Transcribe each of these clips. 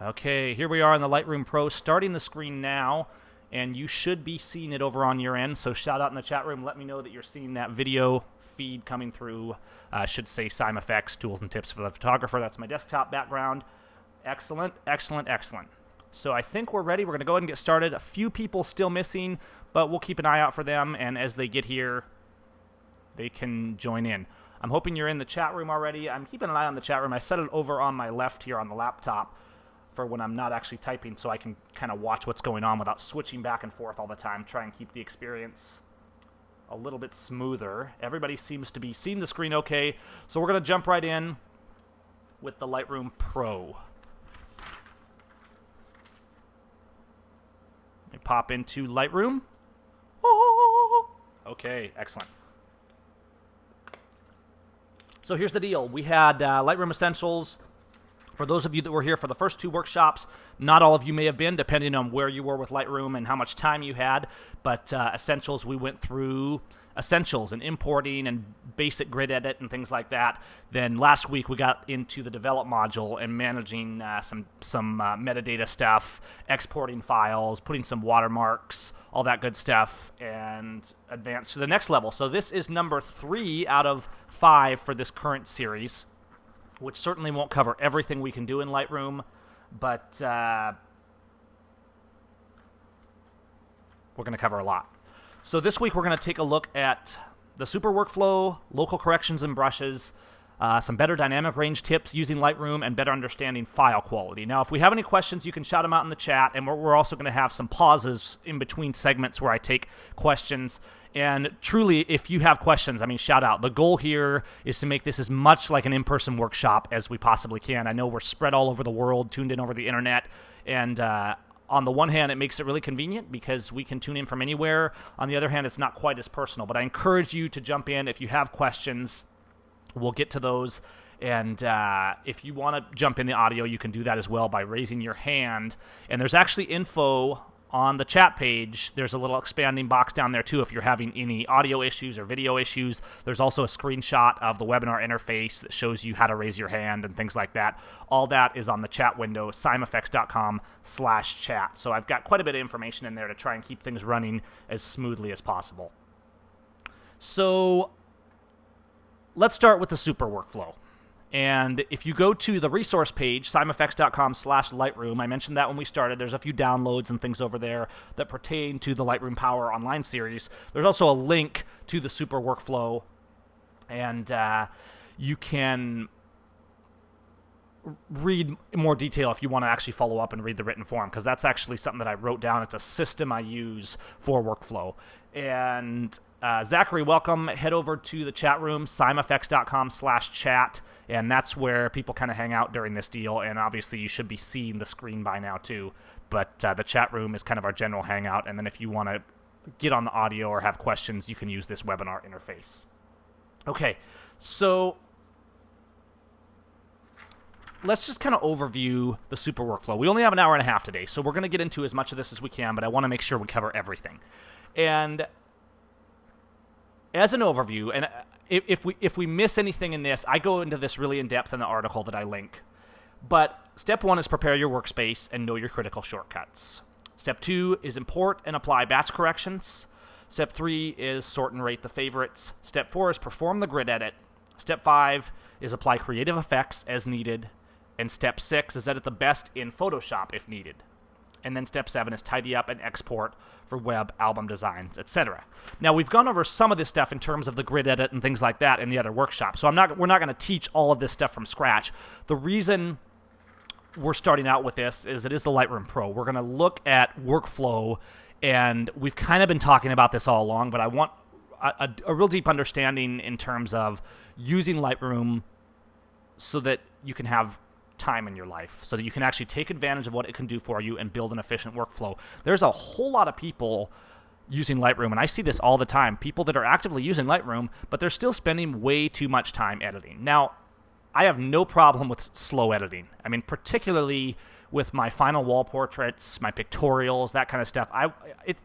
Okay, here we are in the Lightroom Pro, starting the screen now, and you should be seeing it over on your end, so shout out in the chat room, let me know that you're seeing that video feed coming through. Should say Seim Effects, Tools and Tips for the Photographer. That's my desktop background. Excellent, excellent, excellent. So I think we're ready. We're going to go ahead and get started. A few people still missing, but we'll keep an eye out for them, and as they get here, they can join in. I'm hoping you're in the chat room already. I'm keeping an eye on the chat room. I set it over on my left here on the laptop for when I'm not actually typing, so I can kind of watch what's going on without switching back and forth all the time, try and keep the experience a little bit smoother. Everybody seems to be seeing the screen okay, so we're going to jump right in with the Lightroom Pro. Let me pop into Lightroom. Oh, okay, excellent. So here's the deal. We had Lightroom Essentials. For those of you that were here for the first two workshops, not all of you may have been, depending on where you were with Lightroom and how much time you had, but Essentials, we went through Essentials and importing and basic grid edit and things like that. Then last week we got into the Develop module and managing some metadata stuff, exporting files, putting some watermarks, all that good stuff, and advanced to the next level. So this is number 3 out of 5 for this current series, which certainly won't cover everything we can do in Lightroom, but we're going to cover a lot. So this week we're going to take a look at the super workflow, local corrections and brushes, some better dynamic range tips using Lightroom, and better understanding file quality. Now, if we have any questions, you can shout them out in the chat, and we're also going to have some pauses in between segments where I take questions. And truly, if you have questions, I mean, shout out. The goal here is to make this as much like an in-person workshop as we possibly can. I know we're spread all over the world, tuned in over the internet, and on the one hand, it makes it really convenient because we can tune in from anywhere. On the other hand, it's not quite as personal. But I encourage you to jump in if you have questions. We'll get to those. And if you want to jump in the audio, you can do that as well by raising your hand. And there's actually info on the chat page. There's a little expanding box down there, too, if you're having any audio issues or video issues. There's also a screenshot of the webinar interface that shows you how to raise your hand and things like that. All that is on the chat window, seimeffects.com/chat. So I've got quite a bit of information in there to try and keep things running as smoothly as possible. So let's start with the super workflow. And if you go to the resource page, seimeffects.com/Lightroom, I mentioned that when we started. There's a few downloads and things over there that pertain to the Lightroom Power Online series. There's also a link to the super workflow, and you can read in more detail if you want to actually follow up and read the written form, because that's actually something that I wrote down. It's a system I use for workflow. And Zachary, welcome. Head over to the chat room, seimeffects.com/chat, and that's where people kind of hang out during this deal. And obviously, you should be seeing the screen by now, too. But the chat room is kind of our general hangout. And then if you want to get on the audio or have questions, you can use this webinar interface. Okay, so let's just kind of overview the super workflow. We only have an hour and a half today, so we're going to get into as much of this as we can, but I want to make sure we cover everything. And as an overview, and if we miss anything in this, I go into this really in depth in the article that I link. But step 1 is prepare your workspace and know your critical shortcuts. Step 2 is import and apply batch corrections. Step 3 is sort and rate the favorites. Step 4 is perform the grid edit. Step 5 is apply creative effects as needed. And step 6 is edit the best in Photoshop if needed. And then step 7 is tidy up and export for web, album designs, etc. Now, we've gone over some of this stuff in terms of the grid edit and things like that in the other workshop. So we're not going to teach all of this stuff from scratch. The reason we're starting out with this is it is the Lightroom Pro. We're going to look at workflow, and we've kind of been talking about this all along, but I want a real deep understanding in terms of using Lightroom so that you can have time in your life, so that you can actually take advantage of what it can do for you and build an efficient workflow. There's a whole lot of people using Lightroom, and I see this all the time, people that are actively using Lightroom, but they're still spending way too much time editing. Now, I have no problem with slow editing. I mean, particularly with my final wall portraits, my pictorials, that kind of stuff.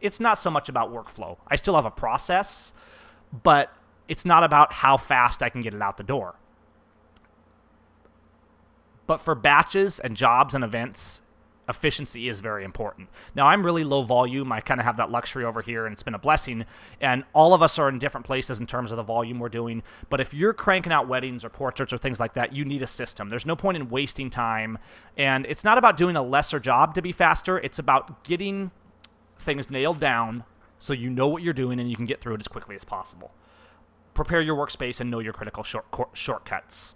It's not so much about workflow. I still have a process, but it's not about how fast I can get it out the door. But for batches and jobs and events, efficiency is very important. Now, I'm really low volume. I kind of have that luxury over here, and it's been a blessing. And all of us are in different places in terms of the volume we're doing. But if you're cranking out weddings or portraits or things like that, you need a system. There's no point in wasting time. And it's not about doing a lesser job to be faster. It's about getting things nailed down so you know what you're doing and you can get through it as quickly as possible. Prepare your workspace and know your critical shortcuts.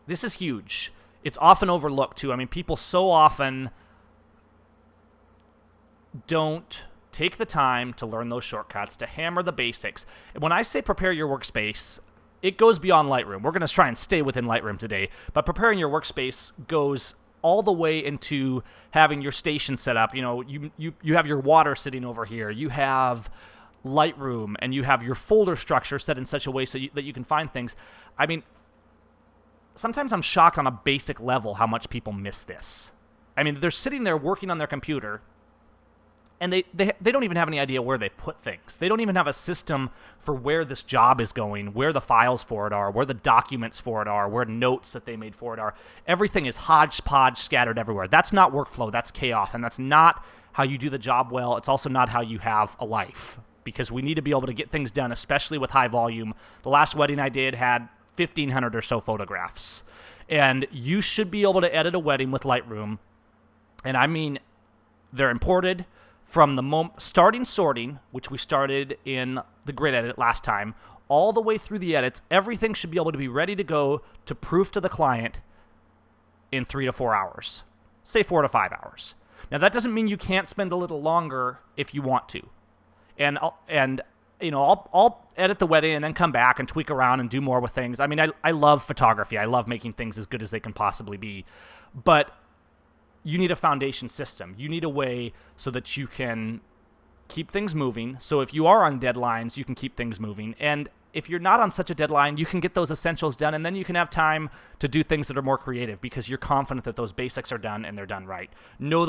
This is huge. It's often overlooked, too. I mean, people so often don't take the time to learn those shortcuts, to hammer the basics. And when I say prepare your workspace, it goes beyond Lightroom. We're going to try and stay within Lightroom today, but preparing your workspace goes all the way into having your station set up. You know, you have your water sitting over here. You have Lightroom, and you have your folder structure set in such a way that you can find things. I mean, sometimes I'm shocked on a basic level how much people miss this. I mean, they're sitting there working on their computer, and they don't even have any idea where they put things. They don't even have a system for where this job is going, where the files for it are, where the documents for it are, where notes that they made for it are. Everything is hodgepodge scattered everywhere. That's not workflow. That's chaos, and that's not how you do the job well. It's also not how you have a life, because we need to be able to get things done, especially with high volume. The last wedding I did had 1,500 or so photographs. And you should be able to edit a wedding with Lightroom. And I mean, they're imported from the starting sorting, which we started in the grid edit last time, all the way through the edits. Everything should be able to be ready to go to proof to the client in 3 to 4 hours. Say 4 to 5 hours. Now, that doesn't mean you can't spend a little longer if you want to. And I'll edit the wedding and then come back and tweak around and do more with things. I mean, I love photography. I love making things as good as they can possibly be. But you need a foundation system. You need a way so that you can keep things moving. So if you are on deadlines, you can keep things moving. And if you're not on such a deadline, you can get those essentials done, and then you can have time to do things that are more creative because you're confident that those basics are done and they're done right. Know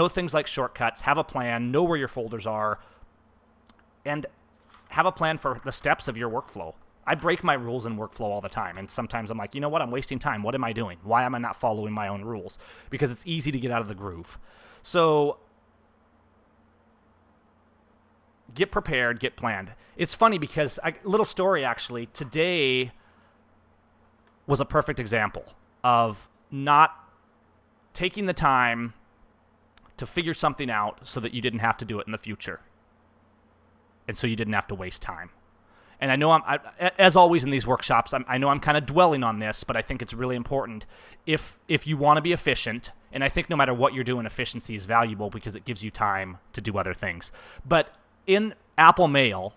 things like shortcuts. Have a plan. Know where your folders are. And have a plan for the steps of your workflow. I break my rules in workflow all the time, and sometimes I'm like, you know what, I'm wasting time. What am I doing? Why am I not following my own rules? Because it's easy to get out of the groove. So get prepared, get planned. It's funny because, little story actually, today was a perfect example of not taking the time to figure something out so that you didn't have to do it in the future. And so you didn't have to waste time. And I know as always in these workshops, I know I'm kind of dwelling on this, but I think it's really important. If you want to be efficient, and I think no matter what you're doing, efficiency is valuable because it gives you time to do other things. But in Apple Mail,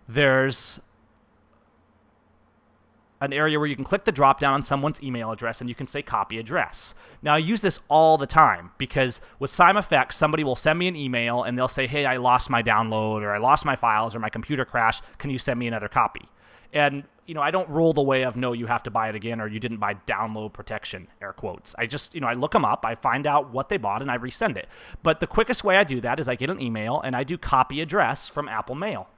there's an area where you can click the drop down on someone's email address and you can say copy address. Now, I use this all the time because with Seim Effects, somebody will send me an email and they'll say, hey, I lost my download, or I lost my files, or my computer crashed. Can you send me another copy? And, I don't roll the way of, no, you have to buy it again, or you didn't buy download protection, air quotes. I just, I look them up, I find out what they bought, and I resend it. But the quickest way I do that is I get an email and I do copy address from Apple Mail.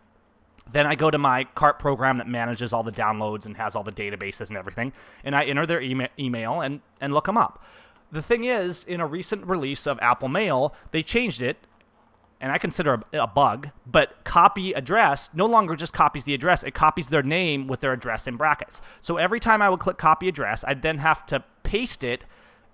Then I go to my CART program that manages all the downloads and has all the databases and everything, and I enter their email and look them up. The thing is, in a recent release of Apple Mail, they changed it, and I consider a bug, but copy address no longer just copies the address, it copies their name with their address in brackets. So every time I would click copy address, I'd then have to paste it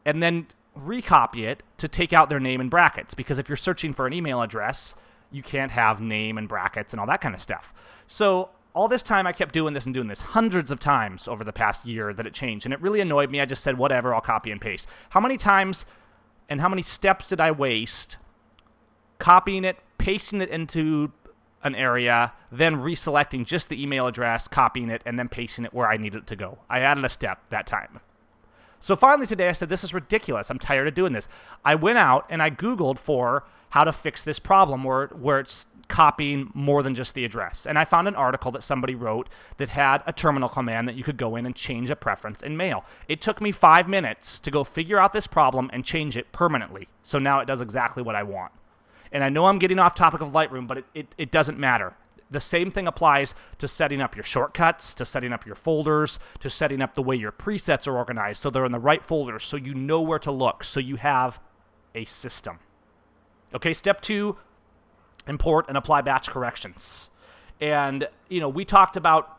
and then recopy it to take out their name in brackets, because if you're searching for an email address, you can't have name and brackets and all that kind of stuff. So all this time I kept doing this hundreds of times over the past year that it changed, and it really annoyed me. I just said, whatever, I'll copy and paste. How many times and how many steps did I waste copying it, pasting it into an area, then reselecting just the email address, copying it, and then pasting it where I needed it to go? I added a step that time. So finally today I said, this is ridiculous. I'm tired of doing this. I went out and I Googled for how to fix this problem where it's copying more than just the address. And I found an article that somebody wrote that had a terminal command that you could go in and change a preference in Mail. It took me 5 minutes to go figure out this problem and change it permanently. So now it does exactly what I want. And I know I'm getting off topic of Lightroom, but it doesn't matter. The same thing applies to setting up your shortcuts, to setting up your folders, to setting up the way your presets are organized so they're in the right folders, so you know where to look, so you have a system. Okay, step 2, import and apply batch corrections. And, we talked about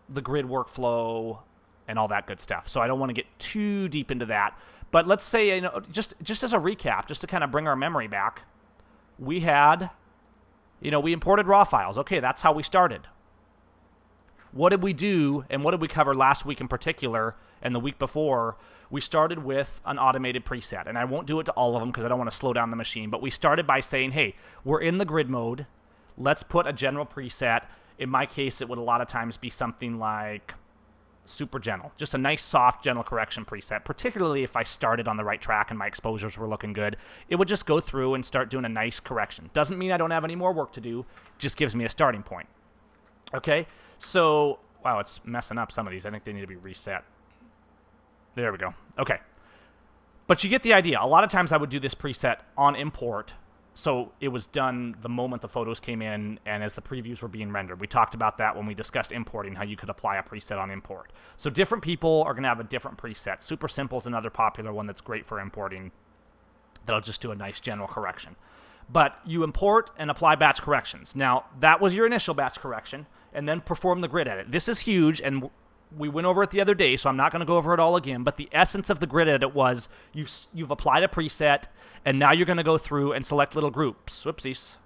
the grid workflow and all that good stuff, so I don't want to get too deep into that. But let's say, just as a recap, just to kind of bring our memory back, we had, we imported raw files. Okay, that's how we started. What did we do, and what did we cover last week in particular, and the week before? We started with an automated preset, and I won't do it to all of them because I don't want to slow down the machine, but we started by saying, hey, we're in the grid mode. Let's put a general preset. In my case, it would a lot of times be something like super gentle, just a nice soft gentle correction preset, particularly if I started on the right track and my exposures were looking good. It would just go through and start doing a nice correction. Doesn't mean I don't have any more work to do, just gives me a starting point. Okay, so, wow, it's messing up some of these. I think they need to be reset. There we go. Okay, but you get the idea. A lot of times I would do this preset on import, so it was done the moment the photos came in and as the previews were being rendered. We talked about that when we discussed importing, how you could apply a preset on import. So different people are going to have a different preset. Super Simple is another popular one that's great for importing. That'll just do a nice general correction. But you import and apply batch corrections. Now, that was your initial batch correction, and then perform the grid edit. This is huge, and we went over it the other day, so I'm not going to go over it all again, but the essence of the grid edit was you've applied a preset, and now you're going to go through and select little groups. Whoopsies.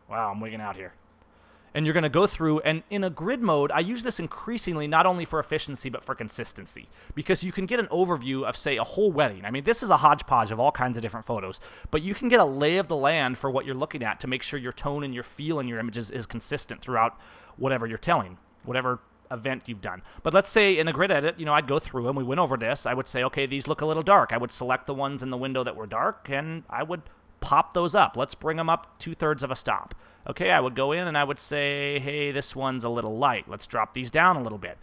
Wow, I'm wigging out here. And you're going to go through, and in a grid mode, I use this increasingly not only for efficiency, but for consistency, because you can get an overview of, say, a whole wedding. I mean, this is a hodgepodge of all kinds of different photos, but you can get a lay of the land for what you're looking at to make sure your tone and your feel in your images is consistent throughout whatever you're telling, whatever event you've done. But let's say in a grid edit, I'd go through and we went over this. I would say, okay, these look a little dark. I would select the ones in the window that were dark, and I would pop those up. Let's bring them up 2/3 of a stop. Okay, I would go in and I would say, hey, this one's a little light. Let's drop these down a little bit.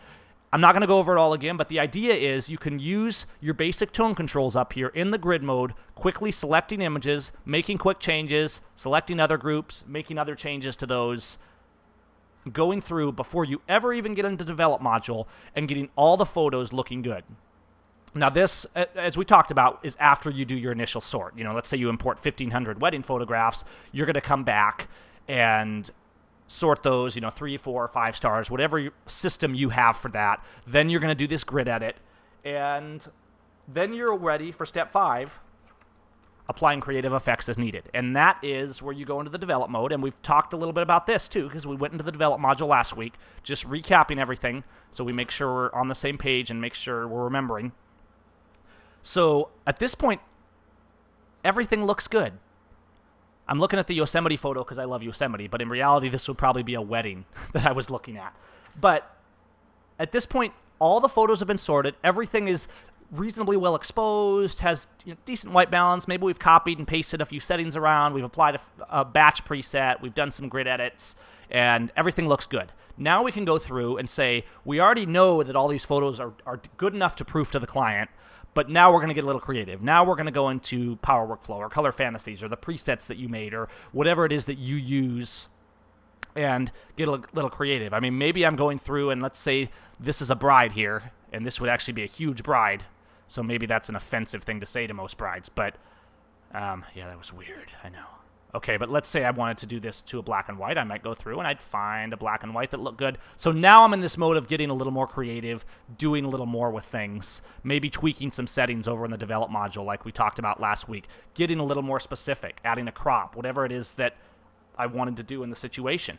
I'm not going to go over it all again, but the idea is you can use your basic tone controls up here in the grid mode, quickly selecting images, making quick changes, selecting other groups, making other changes to those, going through before you ever even get into the develop module and getting all the photos looking good. Now this, as we talked about, is after you do your initial sort. Let's say you import 1,500 wedding photographs. You're going to come back and sort those, 3, 4, 5 stars, whatever system you have for that. Then you're going to do this grid edit, and then you're ready for step 5, applying creative effects as needed. And that is where you go into the develop mode, and we've talked a little bit about this too, because we went into the develop module last week, just recapping everything so we make sure we're on the same page and make sure we're remembering. So at this point, everything looks good. I'm looking at the Yosemite photo because I love Yosemite, but in reality, this would probably be a wedding that I was looking at. But at this point, all the photos have been sorted. Everything is reasonably well exposed, has decent white balance. Maybe we've copied and pasted a few settings around. We've applied a batch preset. We've done some grid edits, and everything looks good. Now we can go through and say, we already know that all these photos are good enough to proof to the client, but now we're going to get a little creative. Now we're going to go into Power Workflow or Color Fantasies or the presets that you made or whatever it is that you use and get a little creative. I mean, maybe I'm going through and let's say this is a bride here, and this would actually be a huge bride. So maybe that's an offensive thing to say to most brides. But, yeah, that was weird. I know. Okay, but let's say I wanted to do this to a black and white. I might go through and I'd find a black and white that looked good. So now I'm in this mode of getting a little more creative, doing a little more with things, maybe tweaking some settings over in the develop module like we talked about last week, getting a little more specific, adding a crop, whatever it is that I wanted to do in the situation.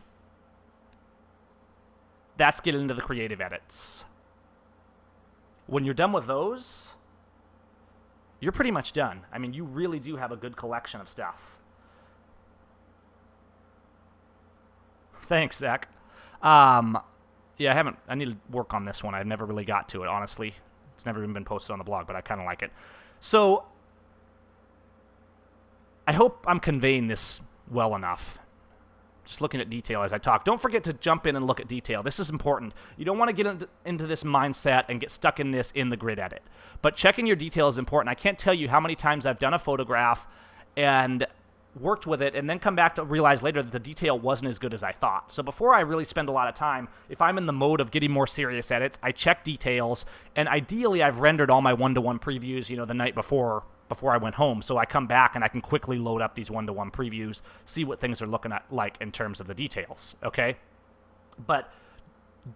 That's getting into the creative edits. When you're done with those, you're pretty much done. I mean, you really do have a good collection of stuff. Thanks, Zach. Yeah, I need to work on this one. I've never really got to it, honestly. It's never even been posted on the blog, but I kind of like it. So, I hope I'm conveying this well enough. Just looking at detail as I talk. Don't forget to jump in and look at detail. This is important. You don't want to get into this mindset and get stuck in this in the grid edit. But checking your detail is important. I can't tell you how many times I've done a photograph and worked with it, and then come back to realize later that the detail wasn't as good as I thought. So before I really spend a lot of time, if I'm in the mode of getting more serious edits, I check details, and ideally I've rendered all my one-to-one previews, the night before I went home. So I come back and I can quickly load up these one-to-one previews, see what things are looking at like in terms of the details, okay? But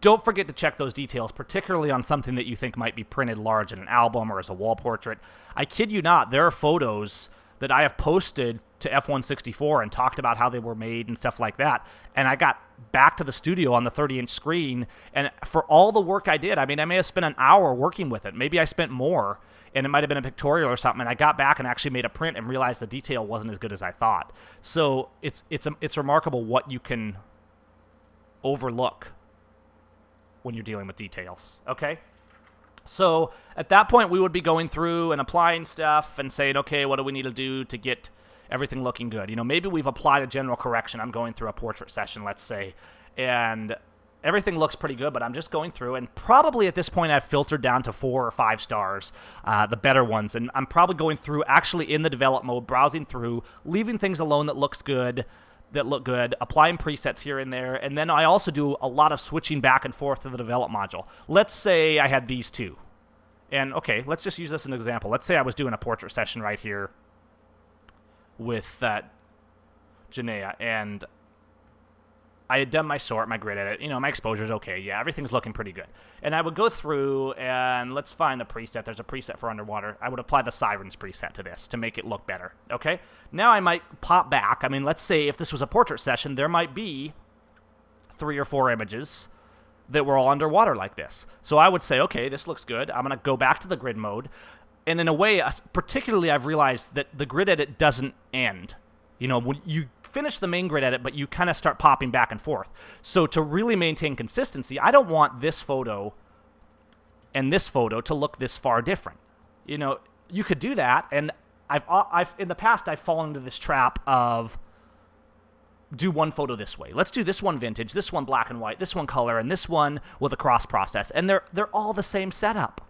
don't forget to check those details, particularly on something that you think might be printed large in an album or as a wall portrait. I kid you not, there are photos that I have posted to F164 and talked about how they were made and stuff like that. And I got back to the studio on the 30-inch screen, and for all the work I did, I may have spent an hour working with it. Maybe I spent more, and it might have been a pictorial or something, and I got back and actually made a print and realized the detail wasn't as good as I thought. So it's remarkable what you can overlook when you're dealing with details, okay? So at that point, we would be going through and applying stuff and saying, okay, what do we need to do to get everything looking good? Maybe we've applied a general correction. I'm going through a portrait session, let's say, and everything looks pretty good, but I'm just going through, and probably at this point I've filtered down to 4 or 5 stars, the better ones, and I'm probably going through, actually in the develop mode, browsing through, leaving things alone that look good, applying presets here and there, and then I also do a lot of switching back and forth to the develop module. Let's say I had these two, and okay, let's just use this as an example. Let's say I was doing a portrait session right here with Janaea, and I had done my sort, my grid edit, my exposure's okay, yeah, everything's looking pretty good. And I would go through, and let's find a preset. There's a preset for underwater. I would apply the Sirens preset to this to make it look better, okay? Now I might pop back. Let's say if this was a portrait session, there might be 3 or 4 images that were all underwater like this. So I would say, okay, this looks good. I'm going to go back to the grid mode. And in a way, particularly I've realized that the grid edit doesn't end. When you finish the main grid edit, but you kind of start popping back and forth. So to really maintain consistency, I don't want this photo and this photo to look this far different. You could do that, and I've in the past I've fallen into this trap of do one photo this way. Let's do this one vintage, this one black and white, this one color, and this one with a cross process, and they're all the same setup.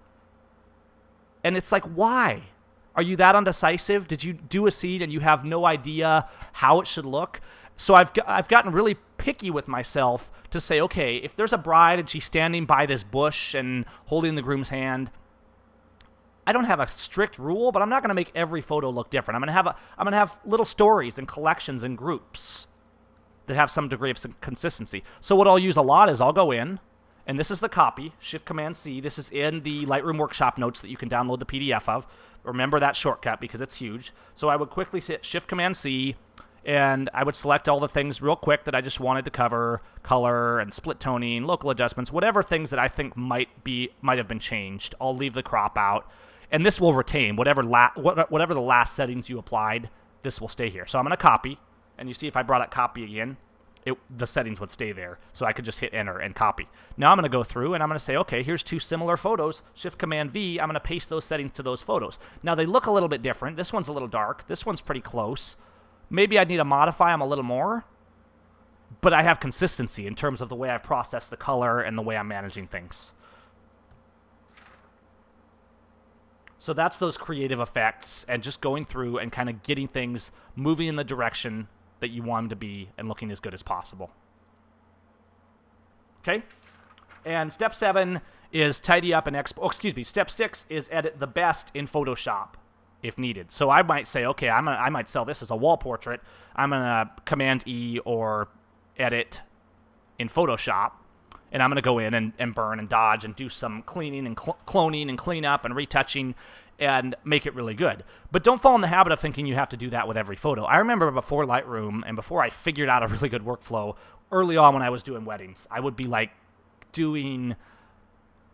And it's like, why? Are you that undecisive? Did you do a scene and you have no idea how it should look? So I've gotten really picky with myself to say, okay, if there's a bride and she's standing by this bush and holding the groom's hand, I don't have a strict rule, but I'm not going to make every photo look different. I'm going to have little stories and collections and groups that have some degree of consistency. So what I'll use a lot is I'll go in, and this is the copy, Shift-Command-C. This is in the Lightroom Workshop notes that you can download the PDF of. Remember that shortcut because it's huge. So I would quickly hit Shift-Command-C, and I would select all the things real quick that I just wanted to cover, color and split toning, local adjustments, whatever things that I think might have been changed. I'll leave the crop out, and this will retain whatever the last settings you applied. This will stay here. So I'm going to copy, and you see if I brought up copy again, the settings would stay there, so I could just hit enter and copy. Now I'm going to go through and I'm going to say, okay, here's 2 similar photos, Shift-Command-V, I'm going to paste those settings to those photos. Now they look a little bit different. This one's a little dark, this one's pretty close. Maybe I need to modify them a little more, but I have consistency in terms of the way I've processed the color and the way I'm managing things. So that's those creative effects and just going through and kind of getting things moving in the direction that you want them to be and looking as good as possible. Okay? And step 7 is tidy up and step 6 is edit the best in Photoshop if needed. So I might say, okay, I might sell this as a wall portrait. I'm going to Command-E or edit in Photoshop, and I'm going to go in and burn and dodge and do some cleaning and cloning and cleanup and retouching and make it really good. But don't fall in the habit of thinking you have to do that with every photo. I remember before Lightroom and before I figured out a really good workflow, early on when I was doing weddings, I would be like doing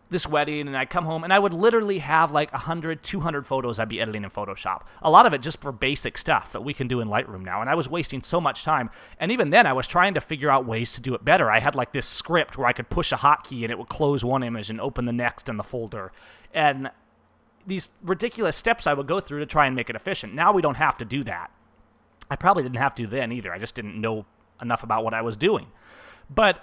this wedding and I'd come home and I would literally have like 100, 200 photos I'd be editing in Photoshop. A lot of it just for basic stuff that we can do in Lightroom now. And I was wasting so much time. And even then I was trying to figure out ways to do it better. I had like this script where I could push a hotkey and it would close one image and open the next in the folder. And these ridiculous steps I would go through to try and make it efficient. Now we don't have to do that. I probably didn't have to then either. I just didn't know enough about what I was doing. But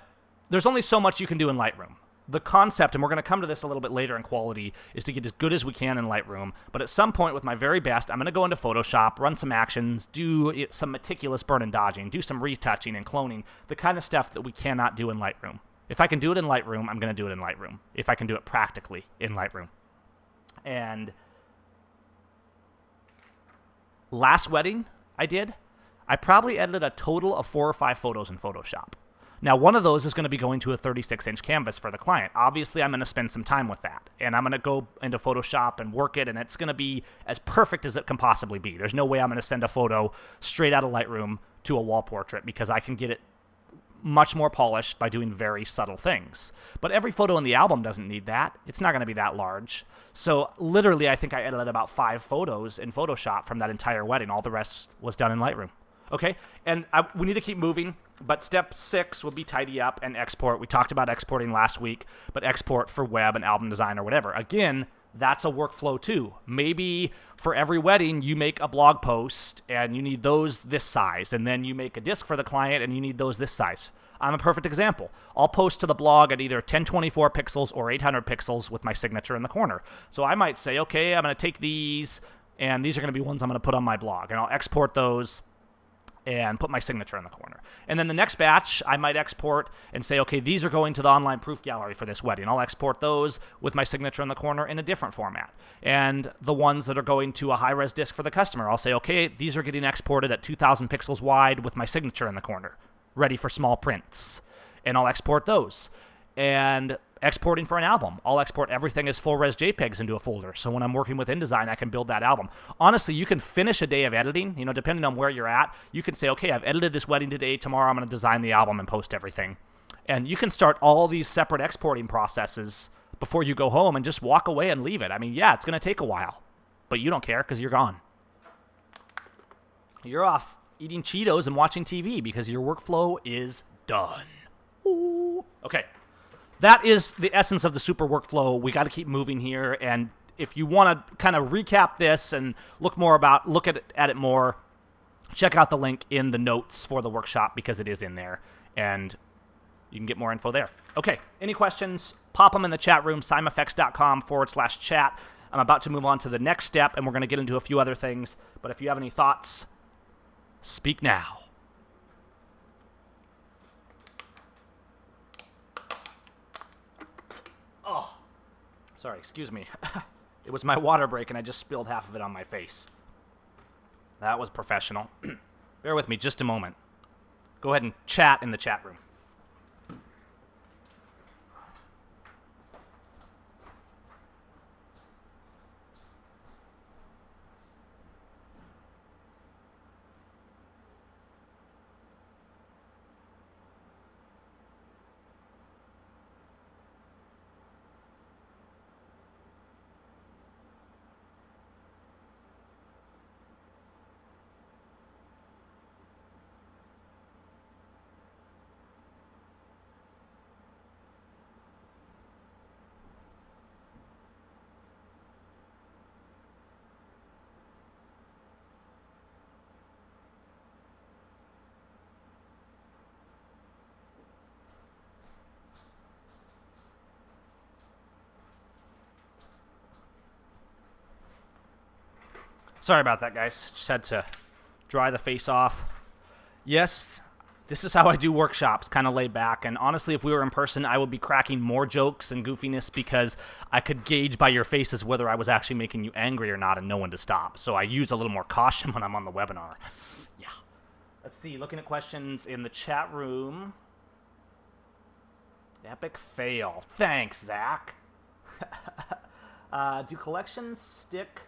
there's only so much you can do in Lightroom. the concept, and we're going to come to this a little bit later in quality, is to get as good as we can in Lightroom. But at some point with my very best, I'm going to go into Photoshop, run some actions, do some meticulous burn and dodging, do some retouching and cloning, the kind of stuff that we cannot do in Lightroom. If I can do it in Lightroom, I'm going to do it in Lightroom. If I can do it practically in Lightroom. And last wedding I probably edited a total of 4 or 5 photos in Photoshop. Now, one of those is going to be going to a 36-inch canvas for the client. Obviously, I'm going to spend some time with that, and I'm going to go into Photoshop and work it, and it's going to be as perfect as it can possibly be. There's no way I'm going to send a photo straight out of Lightroom to a wall portrait because I can get it much more polished by doing very subtle things. But every photo in the album doesn't need that. It's not going to be that large. So literally, I think I edited about 5 photos in Photoshop from that entire wedding. All the rest was done in Lightroom. Okay, and we need to keep moving, but step 6 will be tidy up and export. We talked about exporting last week, but export for web and album design or whatever. Again, that's a workflow too. Maybe for every wedding, you make a blog post and you need those this size, and then you make a disc for the client and you need those this size. I'm a perfect example. I'll post to the blog at either 1024 pixels or 800 pixels with my signature in the corner. So I might say, okay, I'm going to take these, and these are going to be ones I'm going to put on my blog, and I'll export those and put my signature in the corner. And then the next batch, I might export and say, okay, these are going to the online proof gallery for this wedding. I'll export those with my signature in the corner in a different format. And the ones that are going to a high-res disc for the customer, I'll say, okay, these are getting exported at 2,000 pixels wide with my signature in the corner, ready for small prints. And I'll export those. And exporting for an album, I'll export everything as full-res JPEGs into a folder. So when I'm working with InDesign, I can build that album. Honestly, you can finish a day of editing, depending on where you're at. You can say, okay, I've edited this wedding today. Tomorrow I'm going to design the album and post everything. And you can start all these separate exporting processes before you go home and just walk away and leave it. I mean, yeah, it's going to take a while, but you don't care because you're gone. You're off eating Cheetos and watching TV because your workflow is done. Ooh. Okay. That is the essence of the super workflow. We got to keep moving here, and if you want to kind of recap this and look at it more, check out the link in the notes for the workshop because it is in there, and you can get more info there. Okay, any questions? Pop them in the chat room, simeffects.com/chat. I'm about to move on to the next step, and we're going to get into a few other things, but if you have any thoughts, speak now. Oh, sorry, excuse me. It was my water break, and I just spilled half of it on my face. That was professional. Bear with me just a moment. Go ahead and chat in the chat room. Sorry about that, guys. Just had to dry the face off. Yes, this is how I do workshops, kind of laid back. And honestly, if we were in person, I would be cracking more jokes and goofiness because I could gauge by your faces whether I was actually making you angry or not and know when to stop. So I use a little more caution when I'm on the webinar. Yeah. Let's see. Looking at questions in the chat room. Epic fail. Thanks, Zach. Do collections stick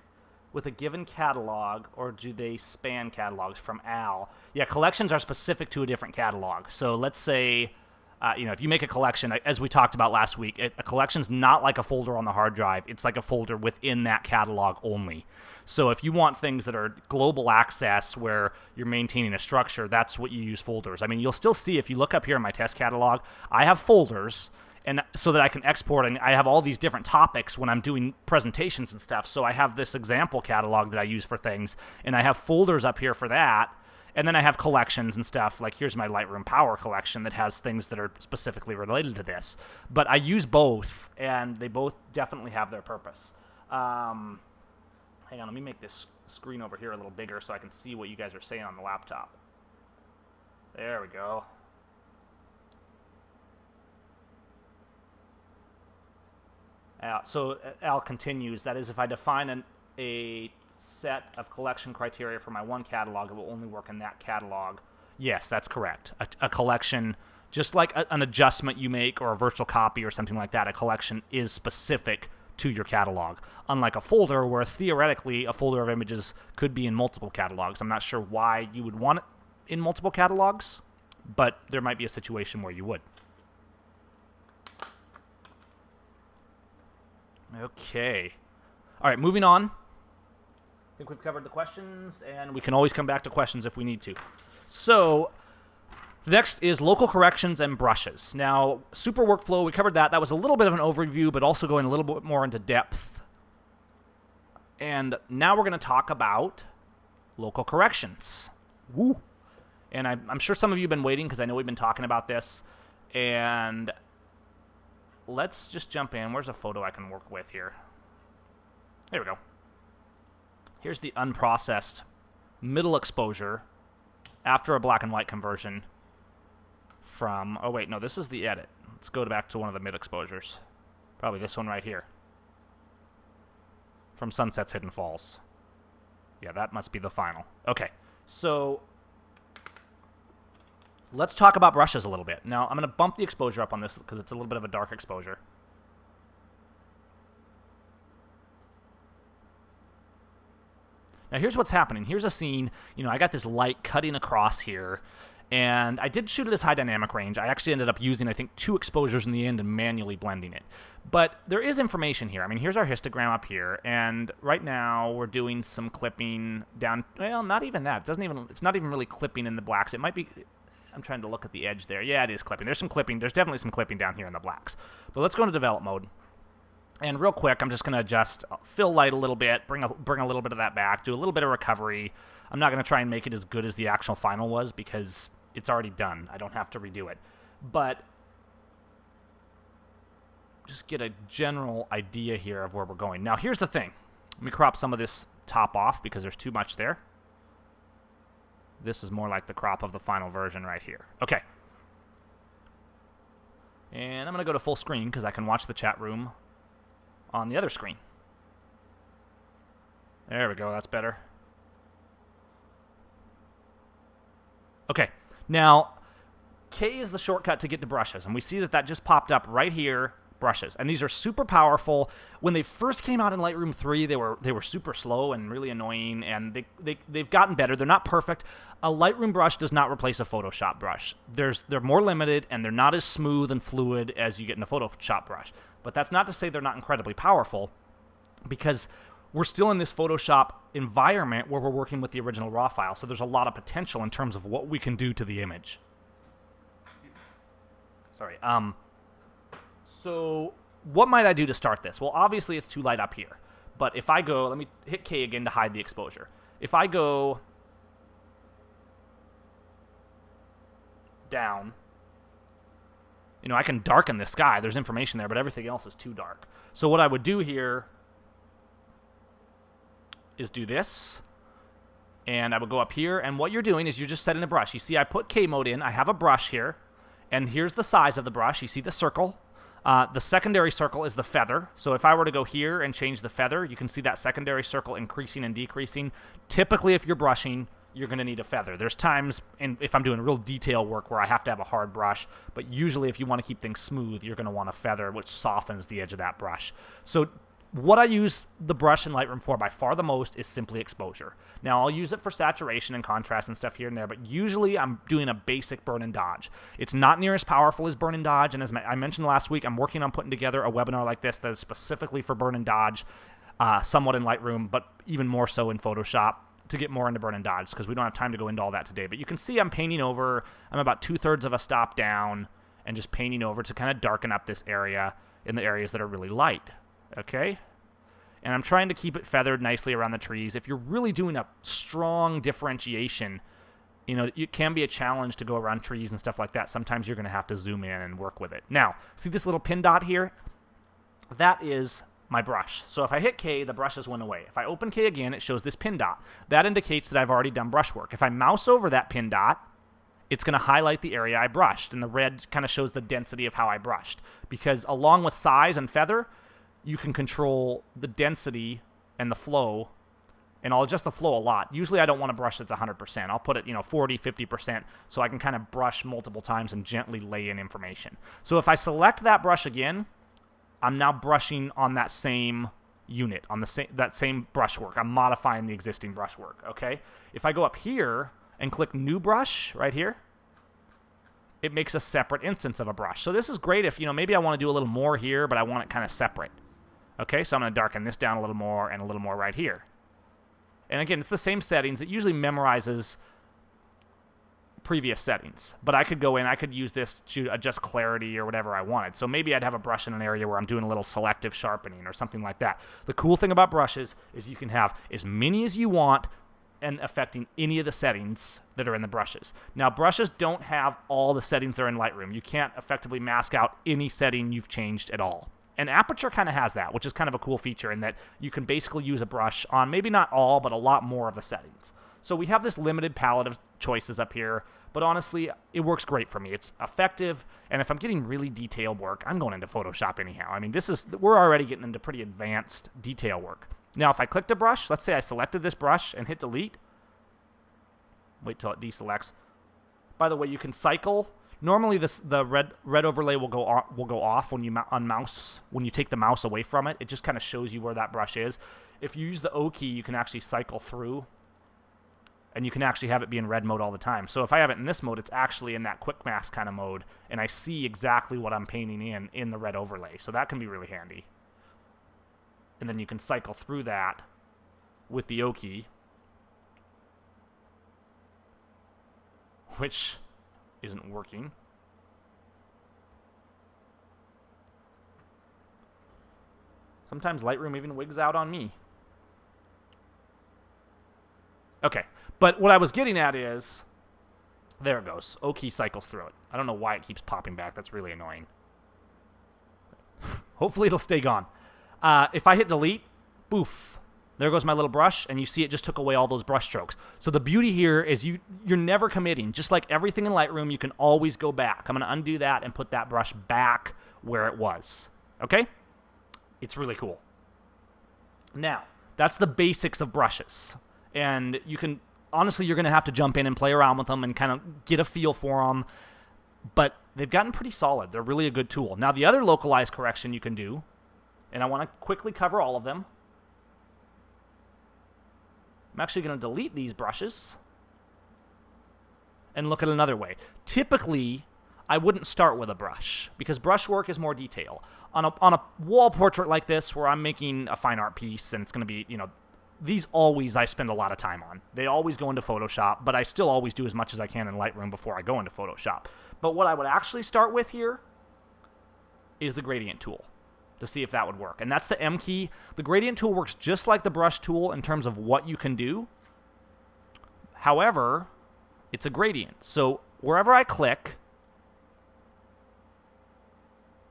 with a given catalog, or do they span catalogs? From Al. Yeah, collections are specific to a different catalog. So let's say, if you make a collection, as we talked about last week, a collection's not like a folder on the hard drive. It's like a folder within that catalog only. So if you want things that are global access where you're maintaining a structure, that's what you use folders. I mean, you'll still see, if you look up here in my test catalog, I have folders, and so that I can export, and I have all these different topics when I'm doing presentations and stuff. So I have this example catalog that I use for things, and I have folders up here for that. And then I have collections and stuff. Like here's my Lightroom Power collection that has things that are specifically related to this. But I use both, and they both definitely have their purpose. Hang on, let me make this screen over here a little bigger so I can see what you guys are saying on the laptop. There we go. So Al continues, that is, if I define a set of collection criteria for my one catalog, it will only work in that catalog. Yes, that's correct. A collection, just like an adjustment you make or a virtual copy or something like that, a collection is specific to your catalog. Unlike a folder where theoretically a folder of images could be in multiple catalogs. I'm not sure why you would want it in multiple catalogs, but there might be a situation where you would. Okay. All right, moving on. I think we've covered the questions, and we can always come back to questions if we need to. So, next is local corrections and brushes. Now, Super Workflow, we covered that. That was a little bit of an overview, but also going a little bit more into depth. And now we're going to talk about local corrections. Woo! And I'm sure some of you have been waiting because I know we've been talking about this. And let's just jump in. Where's a photo I can work with here? There we go. Here's the unprocessed middle exposure after a black and white conversion from... Oh, wait, no, this is the edit. Let's go back to one of the mid exposures. Probably this one right here. From Sunsets Hidden Falls. Yeah, that must be the final. Okay, so let's talk about brushes a little bit. Now, I'm going to bump the exposure up on this because it's a little bit of a dark exposure. Now, here's what's happening. Here's a scene. You know, I got this light cutting across here, and I did shoot at this high dynamic range. I actually ended up using, I think, 2 exposures in the end and manually blending it. But there is information here. I mean, here's our histogram up here, and right now we're doing some clipping down. Well, not even that. It's not even really clipping in the blacks. It might be. I'm trying to look at the edge there. Yeah, it is clipping. There's some clipping. There's definitely some clipping down here in the blacks. But let's go into develop mode. And real quick, I'm just going to adjust fill light a little bit, bring a little bit of that back, do a little bit of recovery. I'm not going to try and make it as good as the actual final was because it's already done. I don't have to redo it. But just get a general idea here of where we're going. Now, here's the thing. Let me crop some of this top off because there's too much there. This is more like the crop of the final version right here. Okay. And I'm going to go to full screen because I can watch the chat room on the other screen. There we go, that's better. Okay, now K is the shortcut to get to brushes, and we see that just popped up right here, brushes. And these are super powerful. When they first came out in Lightroom 3, they were super slow and really annoying, and they've gotten better. They're not perfect. A Lightroom brush does not replace a Photoshop brush. They're more limited, and they're not as smooth and fluid as you get in a Photoshop brush. But that's not to say they're not incredibly powerful, because we're still in this Photoshop environment where we're working with the original RAW file, so there's a lot of potential in terms of what we can do to the image. Sorry. So what might I do to start this? Well, obviously it's too light up here. But if I go, let me hit K again to hide the exposure. If I go down, you know, I can darken the sky. There's information there, but everything else is too dark. So what I would do here is do this, and I would go up here, and what you're doing is you're just setting a brush. You see I put K mode in. I have a brush here, and here's the size of the brush. You see the circle. The secondary circle is the feather. So if I were to go here and change the feather, you can see that secondary circle increasing and decreasing. Typically, if you're brushing, you're going to need a feather. There's times, and if I'm doing real detail work, where I have to have a hard brush, but usually if you want to keep things smooth, you're going to want a feather, which softens the edge of that brush. So what I use the brush in Lightroom for by far the most is simply exposure. Now, I'll use it for saturation and contrast and stuff here and there, but usually I'm doing a basic burn and dodge. It's not near as powerful as burn and dodge, and as I mentioned last week, I'm working on putting together a webinar like this that is specifically for burn and dodge, somewhat in Lightroom, but even more so in Photoshop, to get more into burn and dodge, because we don't have time to go into all that today. But you can see I'm painting over, I'm about 2/3 of a stop down, and just painting over to kind of darken up this area in the areas that are really light. Okay? And I'm trying to keep it feathered nicely around the trees. If you're really doing a strong differentiation, you know, it can be a challenge to go around trees and stuff like that. Sometimes you're going to have to zoom in and work with it. Now, see this little pin dot here? That is my brush. So if I hit K, the brushes went away. If I open K again, it shows this pin dot. That indicates that I've already done brush work. If I mouse over that pin dot, it's going to highlight the area I brushed, and the red kind of shows the density of how I brushed. Because along with size and feather, you can control the density and the flow, and I'll adjust the flow a lot. Usually I don't want a brush that's 100%. I'll put it, 40, 50%, so I can kind of brush multiple times and gently lay in information. So if I select that brush again, I'm now brushing on that same unit, on that same brushwork. I'm modifying the existing brushwork, okay? If I go up here and click New Brush right here, it makes a separate instance of a brush. So this is great if, maybe I want to do a little more here, but I want it kind of separate. Okay, so I'm going to darken this down a little more and a little more right here. And again, it's the same settings. It usually memorizes previous settings. But I could go in, I could use this to adjust clarity or whatever I wanted. So maybe I'd have a brush in an area where I'm doing a little selective sharpening or something like that. The cool thing about brushes is you can have as many as you want and affecting any of the settings that are in the brushes. Now, brushes don't have all the settings that are in Lightroom. You can't effectively mask out any setting you've changed at all. And Aperture kind of has that, which is kind of a cool feature in that you can basically use a brush on maybe not all, but a lot more of the settings. So we have this limited palette of choices up here, but honestly, it works great for me. It's effective, and if I'm getting really detailed work, I'm going into Photoshop anyhow. I mean, we're already getting into pretty advanced detail work. Now, if I clicked a brush, let's say I selected this brush and hit delete. Wait till it deselects. By the way, you can cycle. Normally, the red overlay will go off when when you take the mouse away from it. It just kind of shows you where that brush is. If you use the O key, you can actually cycle through, and you can actually have it be in red mode all the time. So if I have it in this mode, it's actually in that quick mask kind of mode, and I see exactly what I'm painting in the red overlay. So that can be really handy. And then you can cycle through that with the O key, which isn't working. Sometimes Lightroom even wigs out on me. Okay, but what I was getting at is, there it goes. O key cycles through it. I don't know why it keeps popping back. That's really annoying. Hopefully it'll stay gone. If I hit delete, boof. There goes my little brush, and you see it just took away all those brush strokes. So the beauty here is you're never committing. Just like everything in Lightroom, you can always go back. I'm going to undo that and put that brush back where it was. Okay? It's really cool. Now, that's the basics of brushes. And honestly, you're going to have to jump in and play around with them and kind of get a feel for them. But they've gotten pretty solid. They're really a good tool. Now, the other localized correction you can do, and I want to quickly cover all of them. I'm actually going to delete these brushes and look at another way. Typically, I wouldn't start with a brush because brush work is more detail. On a wall portrait like this where I'm making a fine art piece and it's going to be, these always I spend a lot of time on. They always go into Photoshop, but I still always do as much as I can in Lightroom before I go into Photoshop. But what I would actually start with here is the gradient tool, to see if that would work. And that's the M key. The gradient tool works just like the brush tool in terms of what you can do. However, it's a gradient. So wherever I click,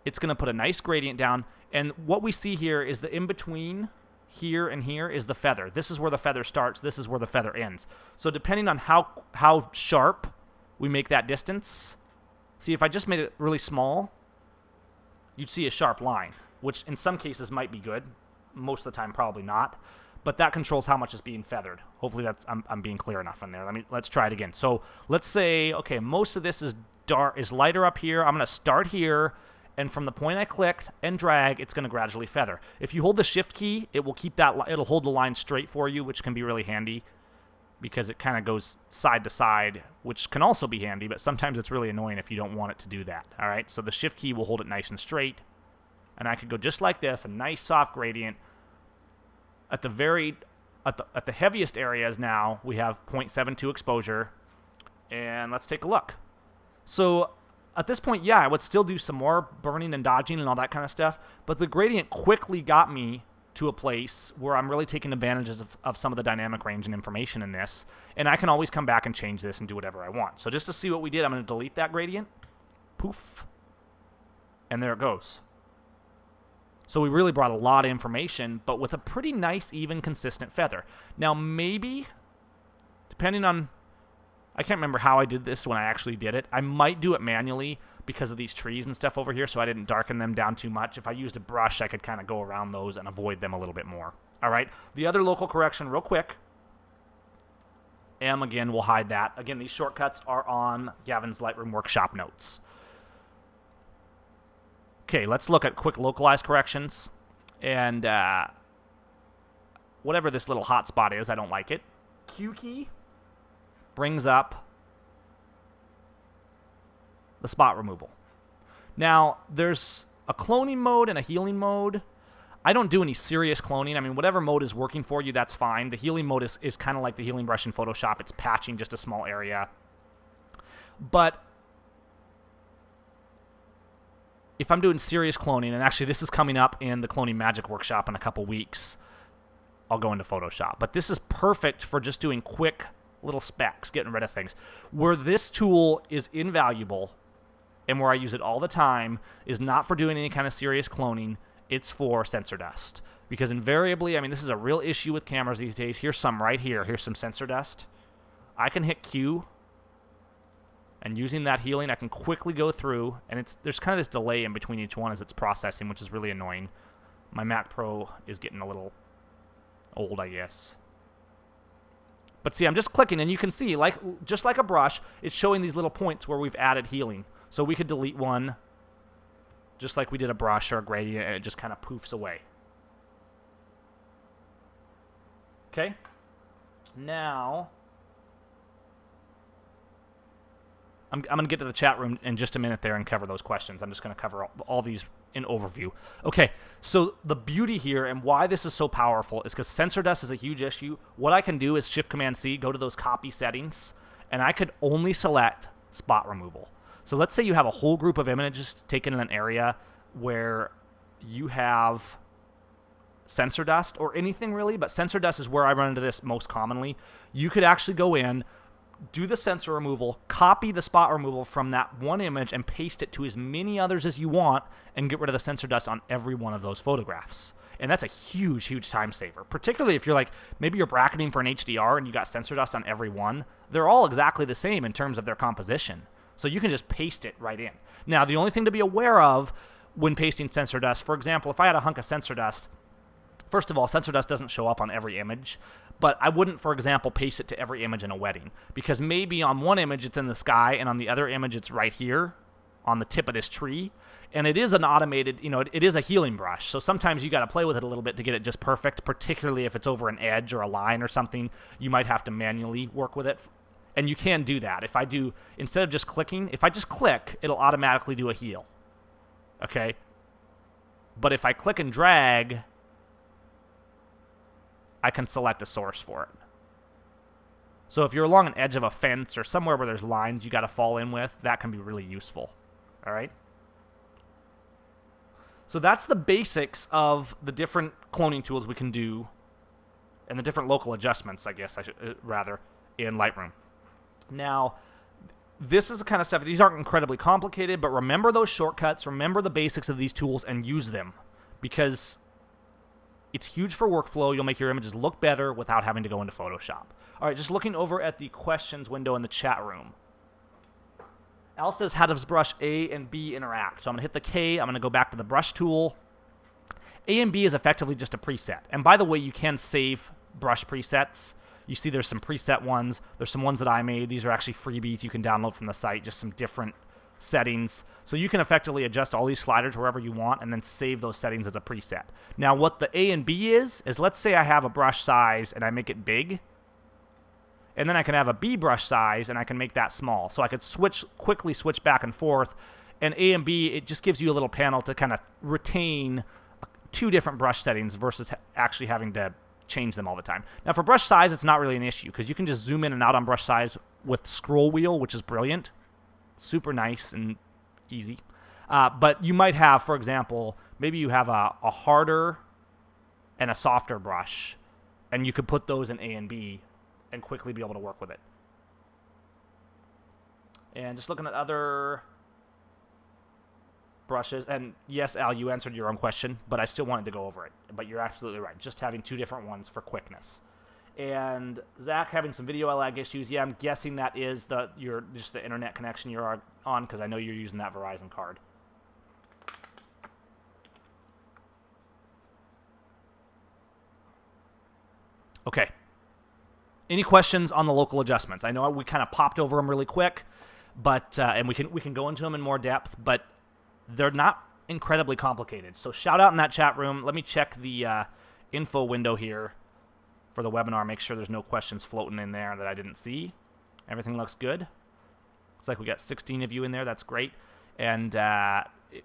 it's going to put a nice gradient down. And what we see here is the in-between here and here is the feather. This is where the feather starts. This is where the feather ends. So depending on how sharp we make that distance, see, if I just made it really small, you'd see a sharp line, which in some cases might be good. Most of the time, probably not. But that controls how much is being feathered. Hopefully I'm being clear enough in there. Let's try it again. So let's say, okay, most of this is lighter up here. I'm going to start here, and from the point I clicked and drag, it's going to gradually feather. If you hold the Shift key, it'll hold the line straight for you, which can be really handy because it kind of goes side to side, which can also be handy, but sometimes it's really annoying if you don't want it to do that. All right, so the Shift key will hold it nice and straight. And I could go just like this, a nice soft gradient. At the heaviest areas now, we have 0.72 exposure. And let's take a look. So at this point, yeah, I would still do some more burning and dodging and all that kind of stuff. But the gradient quickly got me to a place where I'm really taking advantages of some of the dynamic range and information in this, and I can always come back and change this and do whatever I want. So just to see what we did, I'm going to delete that gradient. Poof. And there it goes. So we really brought a lot of information, but with a pretty nice, even, consistent feather. Now maybe, depending on, I can't remember how I did this when I actually did it. I might do it manually because of these trees and stuff over here, so I didn't darken them down too much. If I used a brush, I could kind of go around those and avoid them a little bit more. All right, the other local correction real quick. M, again, we'll hide that. Again, these shortcuts are on Gavin's Lightroom Workshop notes. Okay, let's look at quick localized corrections. And whatever this little hotspot is, I don't like it. Q key brings up the spot removal. Now, there's a cloning mode and a healing mode. I don't do any serious cloning. I mean, whatever mode is working for you, that's fine. The healing mode is kind of like the healing brush in Photoshop. It's patching just a small area. But if I'm doing serious cloning, and actually this is coming up in the Cloning Magic Workshop in a couple weeks, I'll go into Photoshop. But this is perfect for just doing quick little specs, getting rid of things. Where this tool is invaluable, and where I use it all the time, is not for doing any kind of serious cloning. It's for sensor dust. Because invariably, I mean, this is a real issue with cameras these days. Here's some right here. Here's some sensor dust. I can hit Q, and using that healing, I can quickly go through, and there's kind of this delay in between each one as it's processing, which is really annoying. My Mac Pro is getting a little old, I guess. But see, I'm just clicking, and you can see, just like a brush, it's showing these little points where we've added healing. So we could delete one, just like we did a brush or a gradient, and it just kind of poofs away. Okay? Now, I'm going to get to the chat room in just a minute there and cover those questions. I'm just going to cover all these in overview. Okay, so the beauty here and why this is so powerful is because sensor dust is a huge issue. What I can do is Shift-Command-C, go to those copy settings, and I could only select spot removal. So let's say you have a whole group of images taken in an area where you have sensor dust, or anything really, but sensor dust is where I run into this most commonly. You could actually go in, do the sensor removal, copy the spot removal from that one image, and paste it to as many others as you want, and get rid of the sensor dust on every one of those photographs. And that's a huge, huge time saver, particularly if you're like, maybe you're bracketing for an HDR and you got sensor dust on every one. They're all exactly the same in terms of their composition. So you can just paste it right in. Now, the only thing to be aware of when pasting sensor dust, for example, if I had a hunk of sensor dust, first of all, sensor dust doesn't show up on every image, but I wouldn't, for example, paste it to every image in a wedding, because maybe on one image it's in the sky, and on the other image it's right here on the tip of this tree, and it is an automated, it is a healing brush, so sometimes you got to play with it a little bit to get it just perfect, particularly if it's over an edge or a line or something. You might have to manually work with it. And you can do that. If I do, instead of just clicking, if I just click, it'll automatically do a heal. Okay? But if I click and drag, I can select a source for it. So if you're along an edge of a fence or somewhere where there's lines you got to fall in with, that can be really useful. All right? So that's the basics of the different cloning tools we can do, and the different local adjustments, I guess I should rather, in Lightroom. Now, this is the kind of stuff, these aren't incredibly complicated, but remember those shortcuts, remember the basics of these tools, and use them, because it's huge for workflow. You'll make your images look better without having to go into Photoshop. All right, just looking over at the questions window in the chat room. Al says, how does brush A and B interact? So I'm going to hit the K, I'm going to go back to the brush tool. A and B is effectively just a preset. And by the way, you can save brush presets. You see there's some preset ones. There's some ones that I made. These are actually freebies you can download from the site, just some different settings. So you can effectively adjust all these sliders wherever you want and then save those settings as a preset. Now what the A and B is let's say I have a brush size and I make it big. And then I can have a B brush size and I can make that small. So I could quickly switch back and forth. And A and B, it just gives you a little panel to kind of retain two different brush settings versus actually having to change them all the time. Now for brush size, it's not really an issue because you can just zoom in and out on brush size with scroll wheel, which is brilliant. Super nice and easy. But you might have, for example, maybe you have a harder and a softer brush, and you could put those in A and B and quickly be able to work with it. And just looking at other brushes, and yes, Al, you answered your own question, but I still wanted to go over it. But you're absolutely right, just having two different ones for quickness. And Zach having some video lag issues. Yeah, I'm guessing that is just the internet connection you're on, because I know you're using that Verizon card. Okay. Any questions on the local adjustments? I know we kind of popped over them really quick, but and we can go into them in more depth, but they're not incredibly complicated. So shout out in that chat room. Let me check the info window here for the webinar. Make sure there's no questions floating in there that I didn't see. Everything looks good. Looks like we got 16 of you in there. That's great. And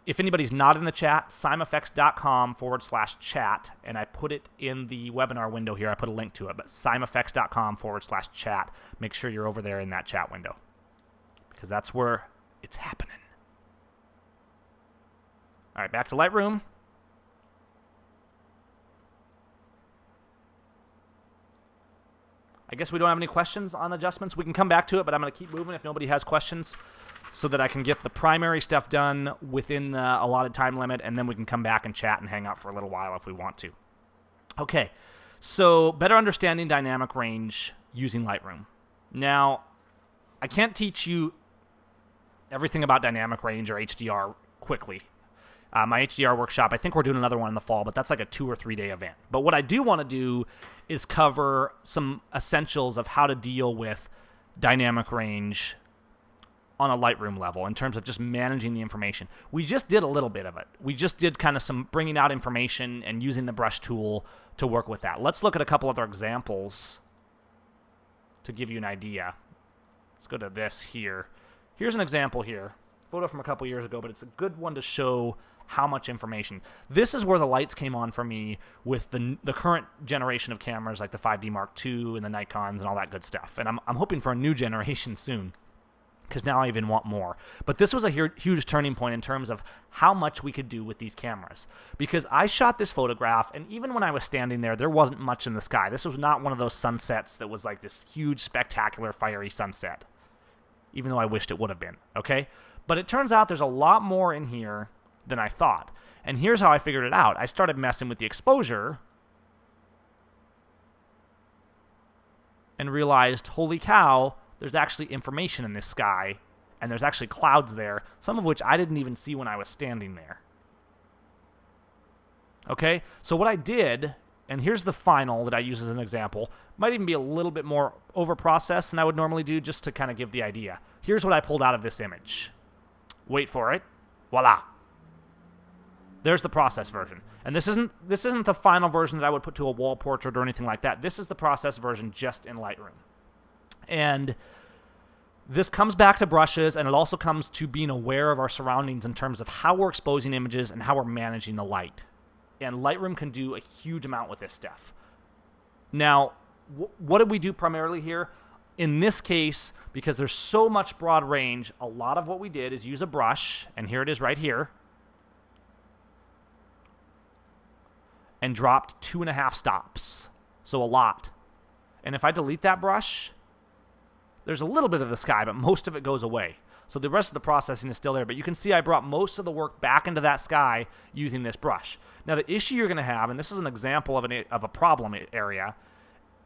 if anybody's not in the chat, seimeffects.com/chat, and I put it in the webinar window here. I put a link to it, but seimeffects.com/chat. Make sure you're over there in that chat window, because that's where it's happening. All right, back to Lightroom. I guess we don't have any questions on adjustments. We can come back to it, but I'm going to keep moving if nobody has questions, so that I can get the primary stuff done within the allotted time limit, and then we can come back and chat and hang out for a little while if we want to. Okay, so better understanding dynamic range using Lightroom. Now, I can't teach you everything about dynamic range or HDR quickly. My HDR workshop, I think we're doing another one in the fall, but that's like a 2 or 3 day event. But what I do want to do is cover some essentials of how to deal with dynamic range on a Lightroom level in terms of just managing the information. We just did a little bit of it. We just did kind of some bringing out information and using the brush tool to work with that. Let's look at a couple other examples to give you an idea. Let's go to this here. Here's an example here. Photo from a couple years ago, but it's a good one to show how much information. This is where the lights came on for me with the current generation of cameras, like the 5D Mark II and the Nikons and all that good stuff. And I'm hoping for a new generation soon, because now I even want more. But this was a huge turning point in terms of how much we could do with these cameras. Because I shot this photograph, and even when I was standing there wasn't much in the sky. This was not one of those sunsets that was like this huge, spectacular, fiery sunset, even though I wished it would have been, okay? But it turns out there's a lot more in here than I thought. And here's how I figured it out. I started messing with the exposure and realized, holy cow, there's actually information in this sky, and there's actually clouds there, some of which I didn't even see when I was standing there. Okay, so what I did, and here's the final that I use as an example, might even be a little bit more over-processed than I would normally do, just to kind of give the idea. Here's what I pulled out of this image. Wait for it. Voila. There's the process version. And this isn't the final version that I would put to a wall portrait or anything like that. This is the process version just in Lightroom. And this comes back to brushes, and it also comes to being aware of our surroundings in terms of how we're exposing images and how we're managing the light. And Lightroom can do a huge amount with this stuff. Now, what did we do primarily here? In this case, because there's so much broad range, a lot of what we did is use a brush, and here it is right here, and dropped 2.5 stops. So a lot. And if I delete that brush, there's a little bit of the sky, but most of it goes away. So the rest of the processing is still there. But you can see I brought most of the work back into that sky using this brush. Now the issue you're going to have, and this is an example of a problem area,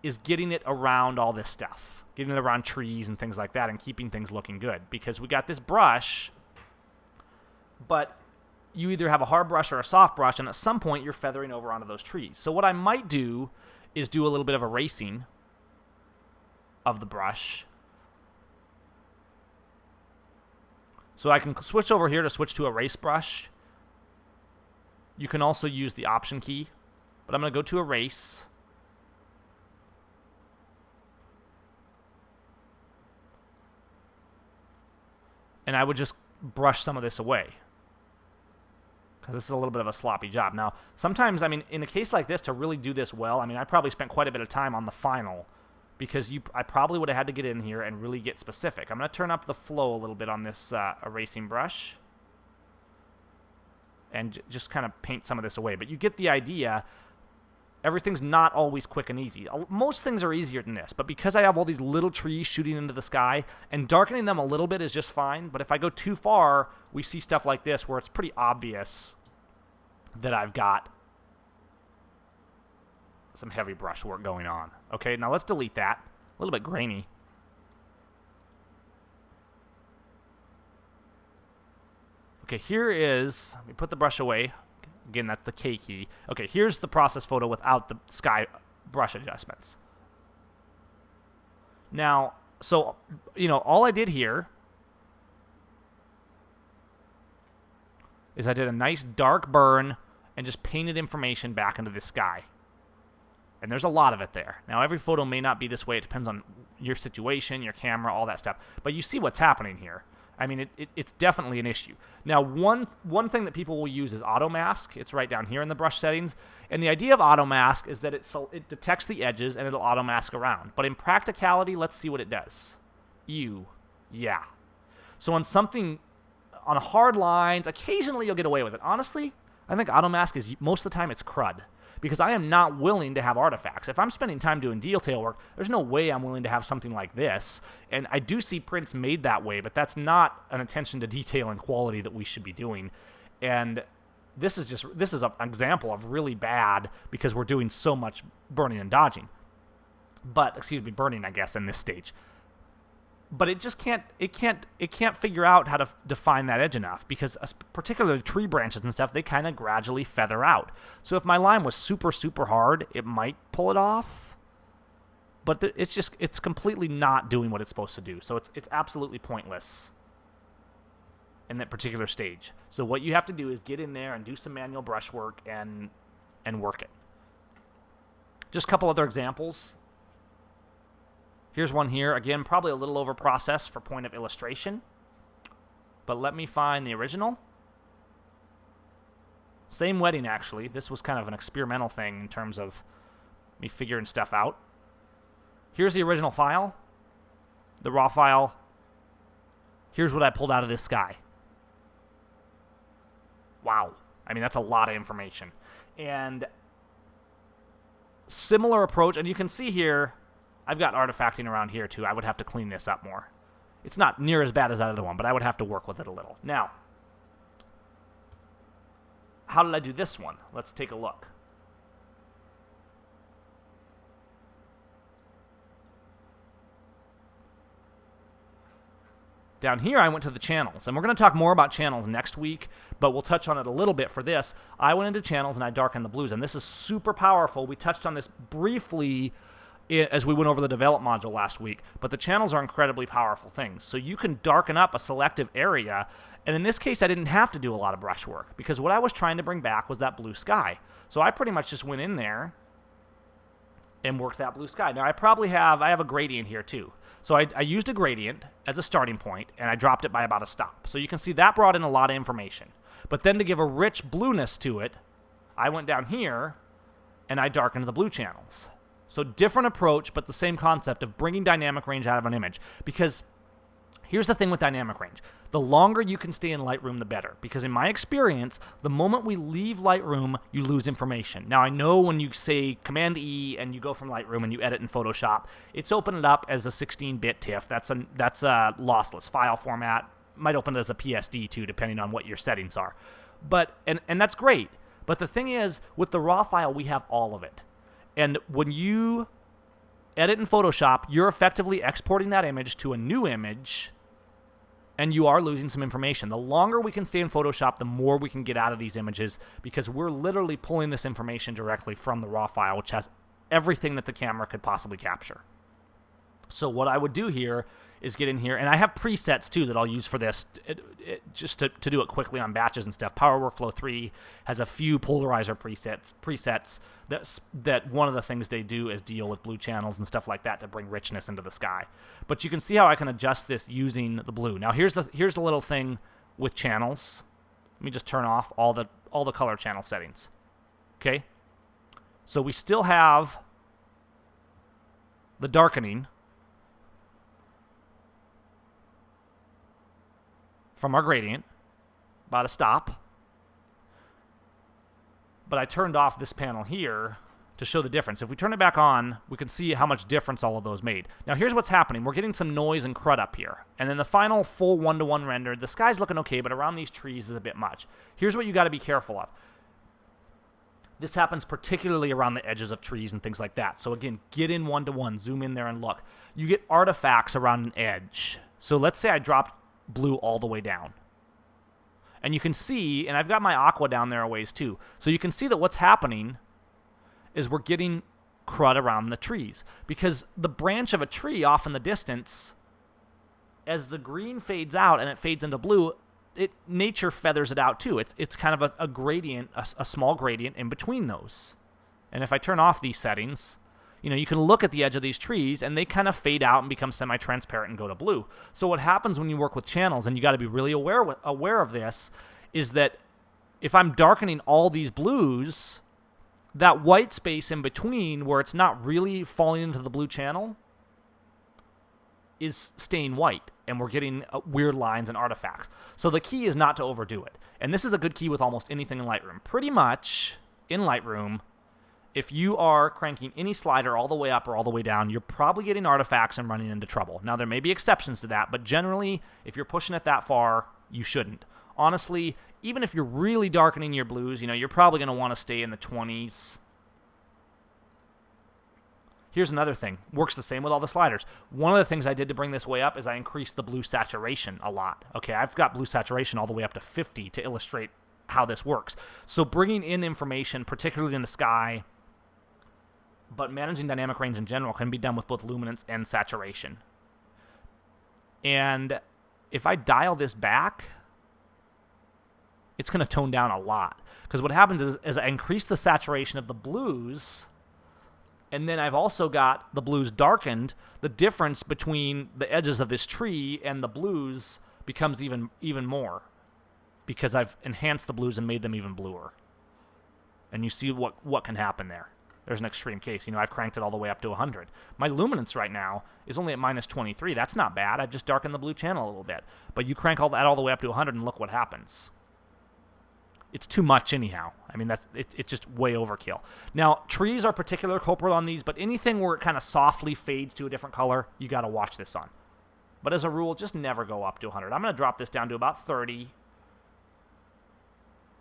is getting it around all this stuff. Getting it around trees and things like that and keeping things looking good. Because we got this brush, but you either have a hard brush or a soft brush, and at some point you're feathering over onto those trees. So what I might do is do a little bit of erasing of the brush. So I can switch over here to switch to erase brush. You can also use the option key, but I'm going to go to erase. And I would just brush some of this away, because this is a little bit of a sloppy job. Now, sometimes, I mean, in a case like this, to really do this well, I mean, I probably spent quite a bit of time on the final, because I probably would have had to get in here and really get specific. I'm going to turn up the flow a little bit on this erasing brush and just kind of paint some of this away. But you get the idea. everything's not always quick and easy. Most things are easier than this, but because I have all these little trees shooting into the sky, and darkening them a little bit is just fine, but if I go too far, we see stuff like this where it's pretty obvious that I've got some heavy brush work going on. Okay, now let's delete that. A little bit grainy. Okay, here is, let me put the brush away. Again, that's the K key. Okay, here's the process photo without the sky brush adjustments. Now, so, all I did here is I did a nice dark burn and just painted information back into the sky. And there's a lot of it there. Now, every photo may not be this way. It depends on your situation, your camera, all that stuff. But you see what's happening here. I mean, it's definitely an issue. Now, one thing that people will use is auto mask. It's right down here in the brush settings. And the idea of auto mask is that it detects the edges and it'll auto mask around. But in practicality, let's see what it does. Yeah. So on hard lines, occasionally you'll get away with it. Honestly, I think auto mask is, most of the time, it's crud. Because I am not willing to have artifacts. If I'm spending time doing detail work, there's no way I'm willing to have something like this. And I do see prints made that way, but that's not an attention to detail and quality that we should be doing. And this is an example of really bad because we're doing so much burning and dodging. Burning, I guess, in this stage. But it just can't figure out how to define that edge enough because particularly tree branches and stuff, they kind of gradually feather out. So if my line was super, super hard, it might pull it off. But it's completely not doing what it's supposed to do. So it's absolutely pointless in that particular stage. So what you have to do is get in there and do some manual brush work and work it. Just a couple other examples. Here's one here. Again, probably a little over-processed for point of illustration. But let me find the original. Same wedding, actually. This was kind of an experimental thing in terms of me figuring stuff out. Here's the original file. The raw file. Here's what I pulled out of this sky. Wow. I mean, that's a lot of information. And similar approach, and you can see here, I've got artifacting around here too. I would have to clean this up more. It's not near as bad as that other one, but I would have to work with it a little. Now, how did I do this one? Let's take a look. Down here, I went to the channels, and we're going to talk more about channels next week, but we'll touch on it a little bit for this. I went into channels, and I darkened the blues, and this is super powerful. We touched on this briefly as we went over the develop module last week, but the channels are incredibly powerful things. So you can darken up a selective area, and in this case, I didn't have to do a lot of brush work, because what I was trying to bring back was that blue sky. So I pretty much just went in there and worked that blue sky. Now, I have a gradient here too. So I used a gradient as a starting point, and I dropped it by about a stop. So you can see that brought in a lot of information. But then to give a rich blueness to it, I went down here, and I darkened the blue channels. So different approach, but the same concept of bringing dynamic range out of an image. Because here's the thing with dynamic range. The longer you can stay in Lightroom, the better. Because in my experience, the moment we leave Lightroom, you lose information. Now, I know when you say Command-E and you go from Lightroom and you edit in Photoshop, it's opened it up as a 16-bit TIFF. That's a lossless file format. Might open it as a PSD too, depending on what your settings are. But and that's great. But the thing is, with the raw file, we have all of it. And when you edit in Photoshop, you're effectively exporting that image to a new image, and you are losing some information. The longer we can stay in Photoshop, the more we can get out of these images, because we're literally pulling this information directly from the raw file, which has everything that the camera could possibly capture. So what I would do here is get in here, and I have presets too that I'll use for this, just to do it quickly on batches and stuff. Power Workflow 3 has a few polarizer presets that one of the things they do is deal with blue channels and stuff like that to bring richness into the sky. But you can see how I can adjust this using the blue. Now here's the little thing with channels. Let me just turn off all the color channel settings. Okay, so we still have the darkening from our gradient, about a stop. But I turned off this panel here to show the difference. If we turn it back on, we can see how much difference all of those made. Now here's what's happening. We're getting some noise and crud up here. And then the final full 1-to-1 render, the sky's looking okay, but around these trees is a bit much. Here's what you got to be careful of. This happens particularly around the edges of trees and things like that. So again, get in 1-to-1, zoom in there and look. You get artifacts around an edge. So let's say I dropped blue all the way down. And you can see, and I've got my aqua down there a ways too. So you can see that what's happening is we're getting crud around the trees. Because the branch of a tree off in the distance, as the green fades out and it fades into blue, nature feathers it out too. It's kind of a gradient, a small gradient in between those. And if I turn off these settings, you can look at the edge of these trees and they kind of fade out and become semi-transparent and go to blue. So what happens when you work with channels, and you got to be really aware of this, is that if I'm darkening all these blues, that white space in between where it's not really falling into the blue channel is staying white, and we're getting weird lines and artifacts. So the key is not to overdo it. And this is a good key with almost anything in Lightroom. Pretty much in Lightroom, if you are cranking any slider all the way up or all the way down, you're probably getting artifacts and running into trouble. Now, there may be exceptions to that, but generally, if you're pushing it that far, you shouldn't. Honestly, even if you're really darkening your blues, you're probably going to want to stay in the 20s. Here's another thing. Works the same with all the sliders. One of the things I did to bring this way up is I increased the blue saturation a lot. Okay, I've got blue saturation all the way up to 50 to illustrate how this works. So bringing in information, particularly in the sky, but managing dynamic range in general can be done with both luminance and saturation. And if I dial this back, it's going to tone down a lot. Because what happens is I increase the saturation of the blues, and then I've also got the blues darkened. The difference between the edges of this tree and the blues becomes even more, because I've enhanced the blues and made them even bluer. And you see what can happen there. There's an extreme case. I've cranked it all the way up to 100. My luminance right now is only at minus 23. That's not bad. I've just darkened the blue channel a little bit. But you crank all the way up to 100 and look what happens. It's too much anyhow. It's just way overkill. Now, trees are particular culprit on these, but anything where it kind of softly fades to a different color, you got to watch this on. But as a rule, just never go up to 100. I'm going to drop this down to about 30.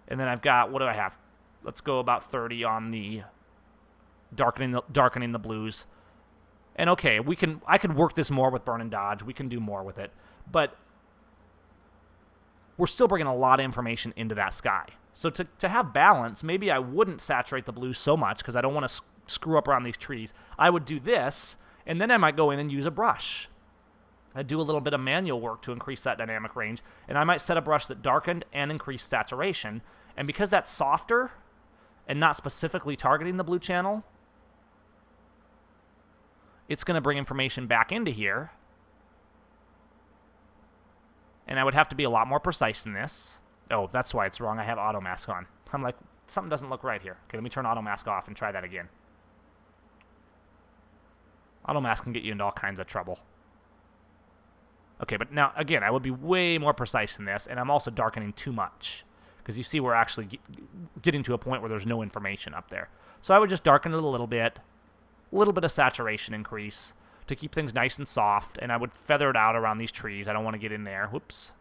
And then I've got, what do I have? Let's go about 30 on the darkening the blues. And okay, I could work this more with burn and dodge. We can do more with it. But we're still bringing a lot of information into that sky. So to have balance, maybe I wouldn't saturate the blues so much because I don't want to screw up around these trees. I would do this, and then I might go in and use a brush. I'd do a little bit of manual work to increase that dynamic range, and I might set a brush that darkened and increased saturation. And because that's softer and not specifically targeting the blue channel, it's going to bring information back into here. And I would have to be a lot more precise than this. Oh, that's why it's wrong. I have auto mask on. I'm like, something doesn't look right here. Okay, let me turn auto mask off and try that again. Auto mask can get you into all kinds of trouble. Okay, but now, again, I would be way more precise than this, and I'm also darkening too much. Because you see we're actually getting to a point where there's no information up there. So I would just darken it a little bit of saturation increase to keep things nice and soft, and I would feather it out around these trees. I don't want to get in there. Whoops.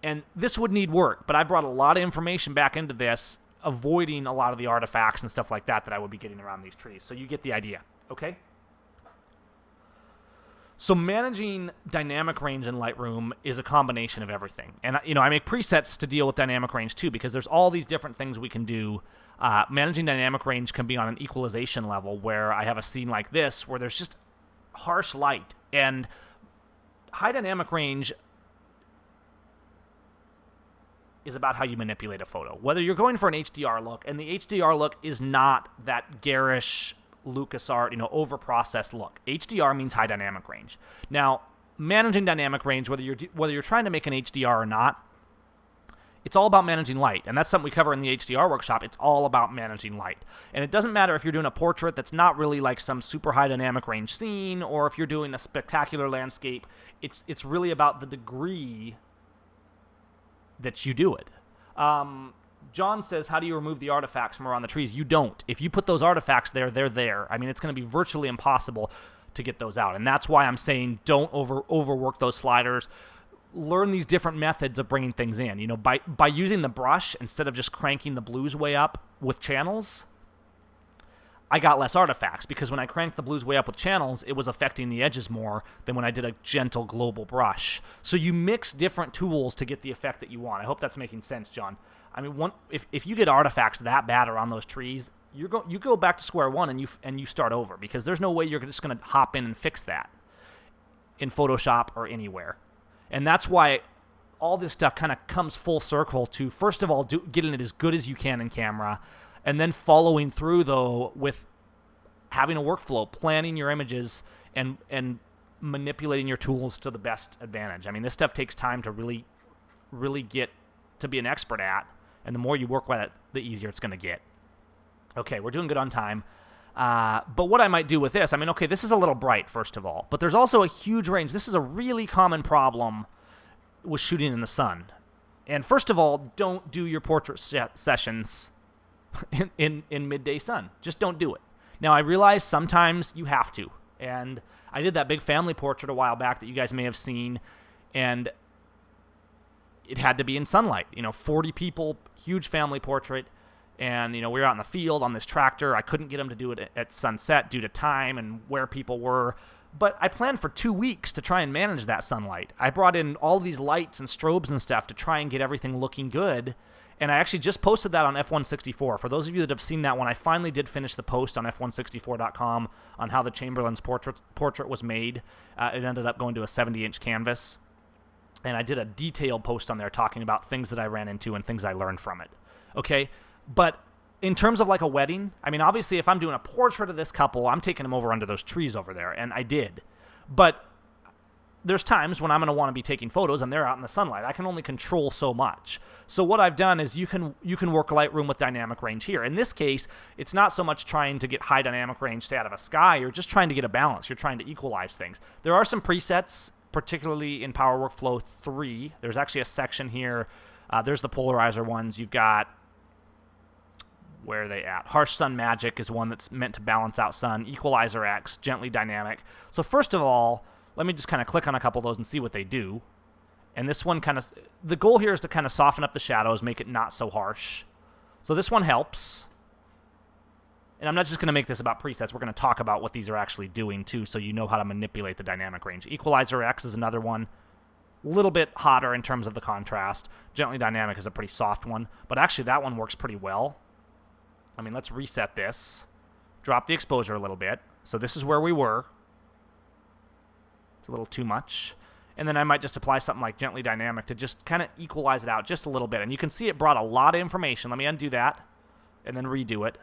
And this would need work, but I brought a lot of information back into this, avoiding a lot of the artifacts and stuff like that I would be getting around these trees. So you get the idea, okay? So managing dynamic range in Lightroom is a combination of everything. And, I make presets to deal with dynamic range too, because there's all these different things we can do. Managing dynamic range can be on an equalization level where I have a scene like this where there's just harsh light. And high dynamic range is about how you manipulate a photo. Whether you're going for an HDR look, and the HDR look is not that garish LucasArt, over-processed look. HDR means high dynamic range. Now, managing dynamic range, whether you're trying to make an HDR or not, it's all about managing light, and that's something we cover in the HDR workshop. It's all about managing light. And it doesn't matter if you're doing a portrait that's not really like some super high dynamic range scene, or if you're doing a spectacular landscape. It's really about the degree that you do it. John says, how do you remove the artifacts from around the trees? You don't. If you put those artifacts there, they're there. I mean, it's going to be virtually impossible to get those out. And that's why I'm saying don't overwork those sliders. Learn these different methods of bringing things in. You know, by using the brush instead of just cranking the blues way up with channels, I got less artifacts, because when I cranked the blues way up with channels, it was affecting the edges more than when I did a gentle global brush. So you mix different tools to get the effect that you want. I hope that's making sense, John. I mean, if you get artifacts that bad around those trees, you go back to square one and you start over, because there's no way you're just going to hop in and fix that in Photoshop or anywhere. And that's why all this stuff kind of comes full circle to, first of all, getting it as good as you can in camera, and then following through, though, with having a workflow, planning your images, and manipulating your tools to the best advantage. I mean, this stuff takes time to really, really get to be an expert at, and the more you work with it, the easier it's going to get. Okay, we're doing good on time. But what I might do with this, I mean, okay, this is a little bright, first of all, but there's also a huge range. This is a really common problem with shooting in the sun. And first of all, don't do your portrait sessions in midday sun. Just don't do it. Now, I realize sometimes you have to. And I did that big family portrait a while back that you guys may have seen, and it had to be in sunlight. 40 people, huge family portrait. And, we were out in the field on this tractor. I couldn't get them to do it at sunset due to time and where people were. But I planned for 2 weeks to try and manage that sunlight. I brought in all these lights and strobes and stuff to try and get everything looking good. And I actually just posted that on F164. For those of you that have seen that one, I finally did finish the post on F164.com on how the Chamberlain's portrait was made. It ended up going to a 70-inch canvas. And I did a detailed post on there talking about things that I ran into and things I learned from it. Okay? But in terms of like a wedding, I mean, obviously if I'm doing a portrait of this couple, I'm taking them over under those trees over there, and I did. But there's times when I'm going to want to be taking photos and they're out in the sunlight. I can only control so much. So what I've done is you can work Lightroom with dynamic range here. In this case, it's not so much trying to get high dynamic range, say, out of a sky. You're just trying to get a balance. You're trying to equalize things. There are some presets, particularly in Power Workflow 3. There's actually a section here. There's the polarizer ones. You've got, where are they at? Harsh Sun Magic is one that's meant to balance out sun. Equalizer X, gently dynamic. So first of all, let me just kind of click on a couple of those and see what they do. And this one kind of, the goal here is to kind of soften up the shadows, make it not so harsh. So this one helps. And I'm not just going to make this about presets. We're going to talk about what these are actually doing too, so you know how to manipulate the dynamic range. Equalizer X is another one. A little bit hotter in terms of the contrast. Gently dynamic is a pretty soft one. But actually that one works pretty well. I mean, let's reset this. Drop the exposure a little bit. So this is where we were. It's a little too much. And then I might just apply something like gently dynamic to just kind of equalize it out just a little bit. And you can see it brought a lot of information. Let me undo that and then redo it.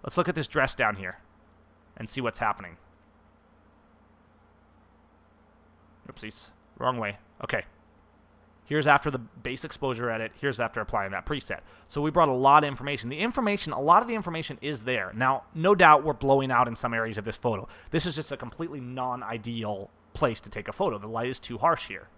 Let's look at this dress down here and see what's happening. Oopsies. Wrong way. Okay. Here's after the base exposure edit. Here's after applying that preset. So we brought a lot of information. A lot of the information is there. Now, no doubt we're blowing out in some areas of this photo. This is just a completely non-ideal place to take a photo. The light is too harsh here.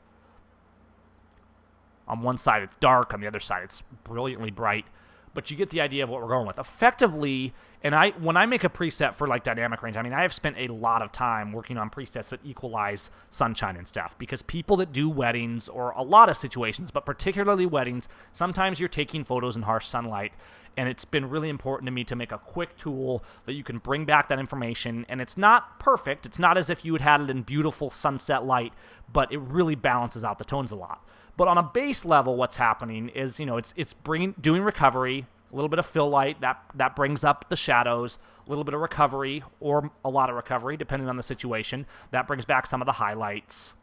On one side, it's dark. On the other side, it's brilliantly bright. But you get the idea of what we're going with. Effectively, and when I make a preset for like dynamic range, I mean, I have spent a lot of time working on presets that equalize sunshine and stuff, because people that do weddings, or a lot of situations, but particularly weddings, sometimes you're taking photos in harsh sunlight, and it's been really important to me to make a quick tool that you can bring back that information, and it's not perfect. It's not as if you had it in beautiful sunset light, but it really balances out the tones a lot. But on a base level, what's happening is, it's doing recovery, a little bit of fill light, that brings up the shadows, a little bit of recovery, or a lot of recovery, depending on the situation. That brings back some of the highlights.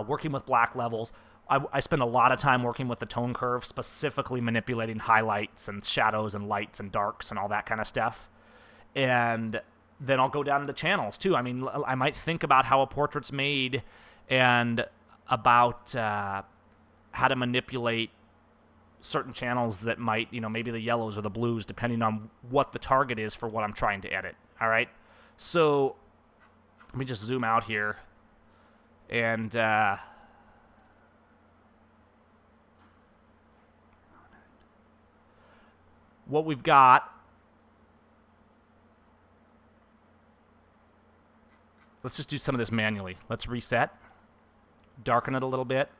Working with black levels. I spend a lot of time working with the tone curve, specifically manipulating highlights and shadows and lights and darks and all that kind of stuff. And then I'll go down into channels, too. I mean, I might think about how a portrait's made and about how to manipulate certain channels that might, maybe the yellows or the blues, depending on what the target is for what I'm trying to edit. All right? So let me just zoom out here. And what we've got, let's just do some of this manually. Let's reset, darken it a little bit,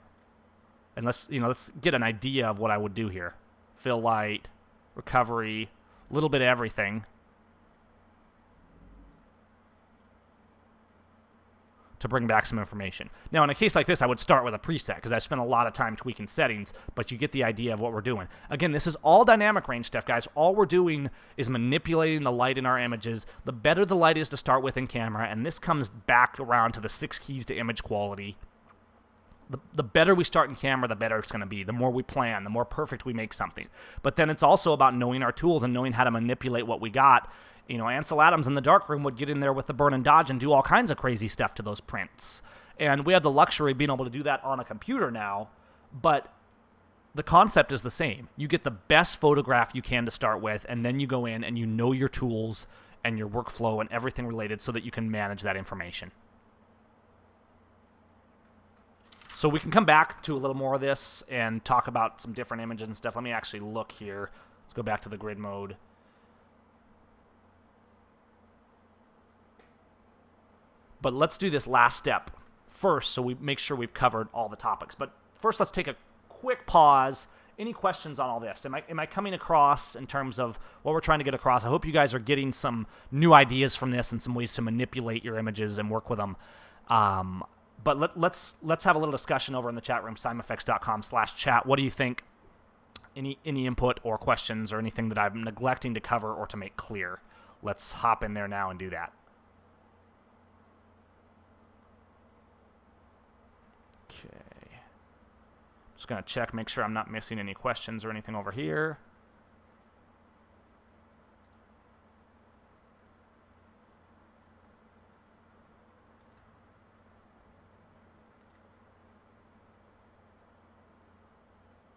and let's get an idea of what I would do here. Fill light, recovery, a little bit of everything to bring back some information. Now, in a case like this, I would start with a preset because I spent a lot of time tweaking settings, but you get the idea of what we're doing. Again, this is all dynamic range stuff, guys. All we're doing is manipulating the light in our images. The better the light is to start with in camera, and this comes back around to the 6 keys to image quality. The better we start in camera, the better it's going to be. The more we plan, the more perfect we make something. But then it's also about knowing our tools and knowing how to manipulate what we got. You know, Ansel Adams in the darkroom would get in there with the burn and dodge and do all kinds of crazy stuff to those prints. And we have the luxury of being able to do that on a computer now, but the concept is the same. You get the best photograph you can to start with, and then you go in and you know your tools and your workflow and everything related so that you can manage that information. So we can come back to a little more of this and talk about some different images and stuff. Let me actually look here. Let's go back to the grid mode. But let's do this last step first so we make sure we've covered all the topics. But first, let's take a quick pause. Any questions on all this? Am I coming across in terms of what we're trying to get across? I hope you guys are getting some new ideas from this and some ways to manipulate your images and work with them. But let's have a little discussion over in the chat room, seimfx.com/chat. What do you think? Any input or questions or anything that I'm neglecting to cover or to make clear? Let's hop in there now and do that. Okay. Just going to check, make sure I'm not missing any questions or anything over here.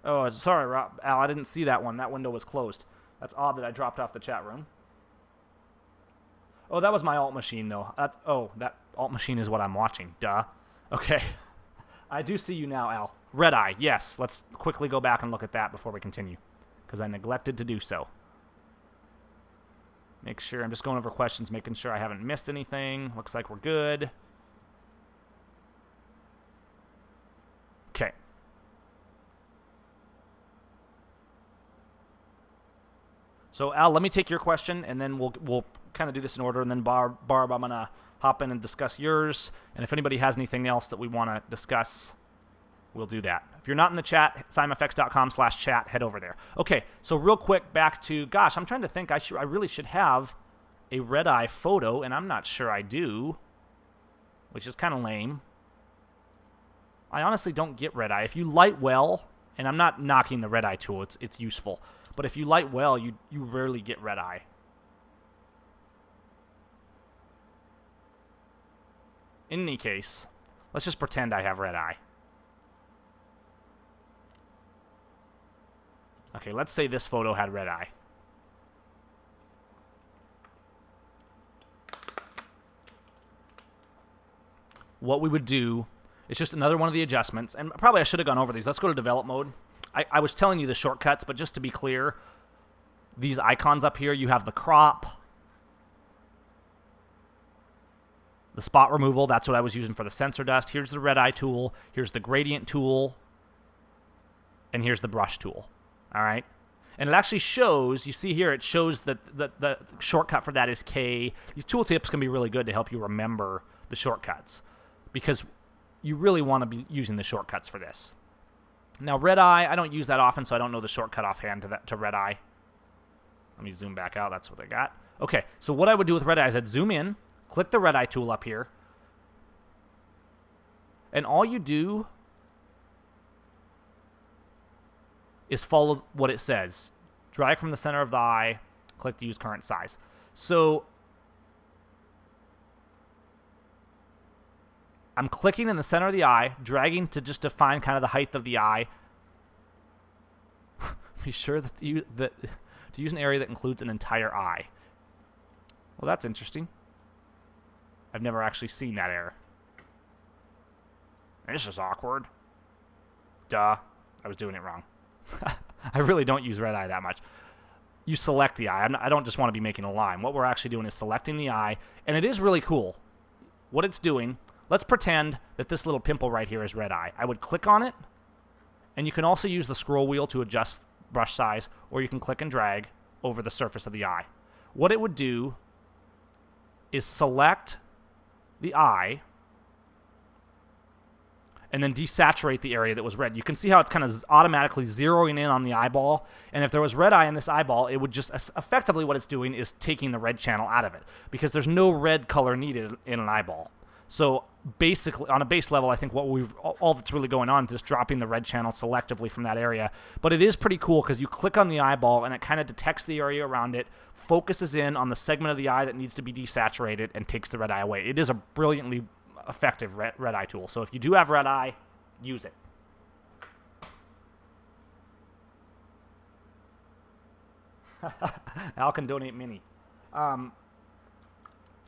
Oh, sorry, Rob, Al, I didn't see that one. That window was closed. That's odd that I dropped off the chat room. Oh, that was my alt machine, though. That alt machine is what I'm watching. Duh. Okay. I do see you now, Al. Red Eye, yes. Let's quickly go back and look at that before we continue, because I neglected to do so. Make sure, I'm just going over questions, making sure I haven't missed anything. Looks like we're good. Okay. So, Al, let me take your question, and then we'll kind of do this in order. And then, Barb, I'm going to hop in and discuss yours. And if anybody has anything else that we want to discuss, we'll do that. If you're not in the chat, seimfx.com/chat, head over there. Okay, so real quick, back to, gosh, I'm trying to think. I really should have a red eye photo, and I'm not sure I do, which is kind of lame. I honestly don't get red eye. If you light well, and I'm not knocking the red eye tool, it's useful. But if you light well, you rarely get red eye. In any case, let's just pretend I have red eye. Okay, let's say this photo had red eye. What we would do is just another one of the adjustments, and probably I should have gone over these. Let's go to develop mode. I was telling you the shortcuts, but just to be clear, these icons up here, you have the crop, the spot removal, that's what I was using for the sensor dust. Here's the red eye tool, here's the gradient tool, and here's the brush tool. All right? And it actually shows, you see here, it shows that the shortcut for that is K. These tooltips can be really good to help you remember the shortcuts, because you really want to be using the shortcuts for this. Now, red eye, I don't use that often, so I don't know the shortcut offhand to red eye. Let me zoom back out. That's what I got. Okay, so what I would do with red eye is I'd zoom in, click the red eye tool up here, and all you do is follow what it says. Drag from the center of the eye, click to use current size. So I'm clicking in the center of the eye, dragging to just define kind of the height of the eye. Be sure that to use an area that includes an entire eye. Well, that's interesting. I've never actually seen that error. This is awkward. Duh. I was doing it wrong. I really don't use red eye that much. you select the eye. I don't just want to be making a line. What we're actually doing is selecting the eye, and it is really cool. What it's doing, let's pretend that this little pimple right here is red eye. I would click on it, and you can also use the scroll wheel to adjust brush size, or you can click and drag over the surface of the eye. What it would do is select the eye and then desaturate the area that was red. You can see how it's kind of automatically zeroing in on the eyeball, and if there was red eye in this eyeball, it would just, effectively what it's doing is taking the red channel out of it, because there's no red color needed in an eyeball. So basically, on a base level, I think all that's really going on is just dropping the red channel selectively from that area. But it is pretty cool because you click on the eyeball and it kind of detects the area around it, focuses in on the segment of the eye that needs to be desaturated, and takes the red eye away. It is a brilliantly effective red eye tool. So if you do have red eye, use it. Al can donate mini.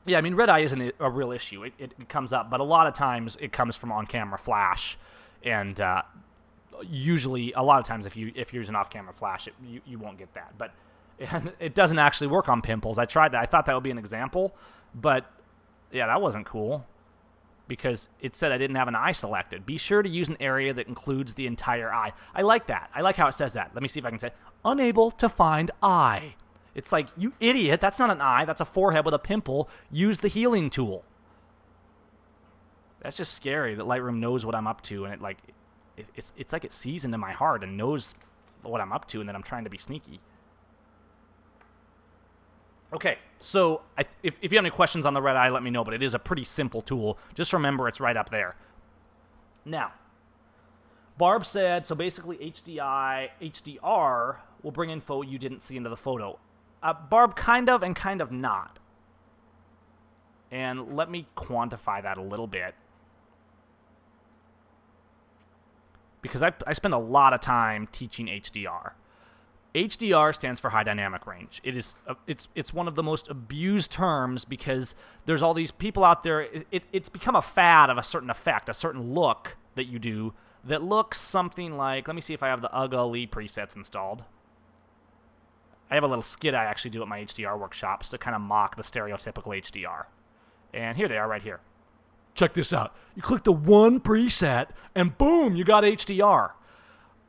Yeah, I mean, red eye isn't a real issue. It comes up, but a lot of times it comes from on-camera flash, and usually, a lot of times, if you're using off-camera flash, you won't get that. But it doesn't actually work on pimples. I tried that. I thought that would be an example, but yeah, that wasn't cool because it said I didn't have an eye selected. Be sure to use an area that includes the entire eye. I like that. I like how it says that. Let me see if I can say, unable to find eye. It's like, you idiot, that's not an eye, that's a forehead with a pimple. Use the healing tool. That's just scary that Lightroom knows what I'm up to, and it's like it sees into my heart and knows what I'm up to, and that I'm trying to be sneaky. Okay, so if you have any questions on the red eye, let me know, but it is a pretty simple tool. Just remember it's right up there. Now, Barb said, so basically HDR will bring info you didn't see into the photo. Barb, kind of and kind of not. And let me quantify that a little bit. Because I spend a lot of time teaching HDR. HDR stands for high dynamic range. It's one of the most abused terms because there's all these people out there. It's become a fad of a certain effect, a certain look that you do that looks something like, let me see if I have the Ugly presets installed. I have a little skit I actually do at my HDR workshops to kind of mock the stereotypical HDR. And here they are right here. Check this out. You click the one preset, and boom, you got HDR.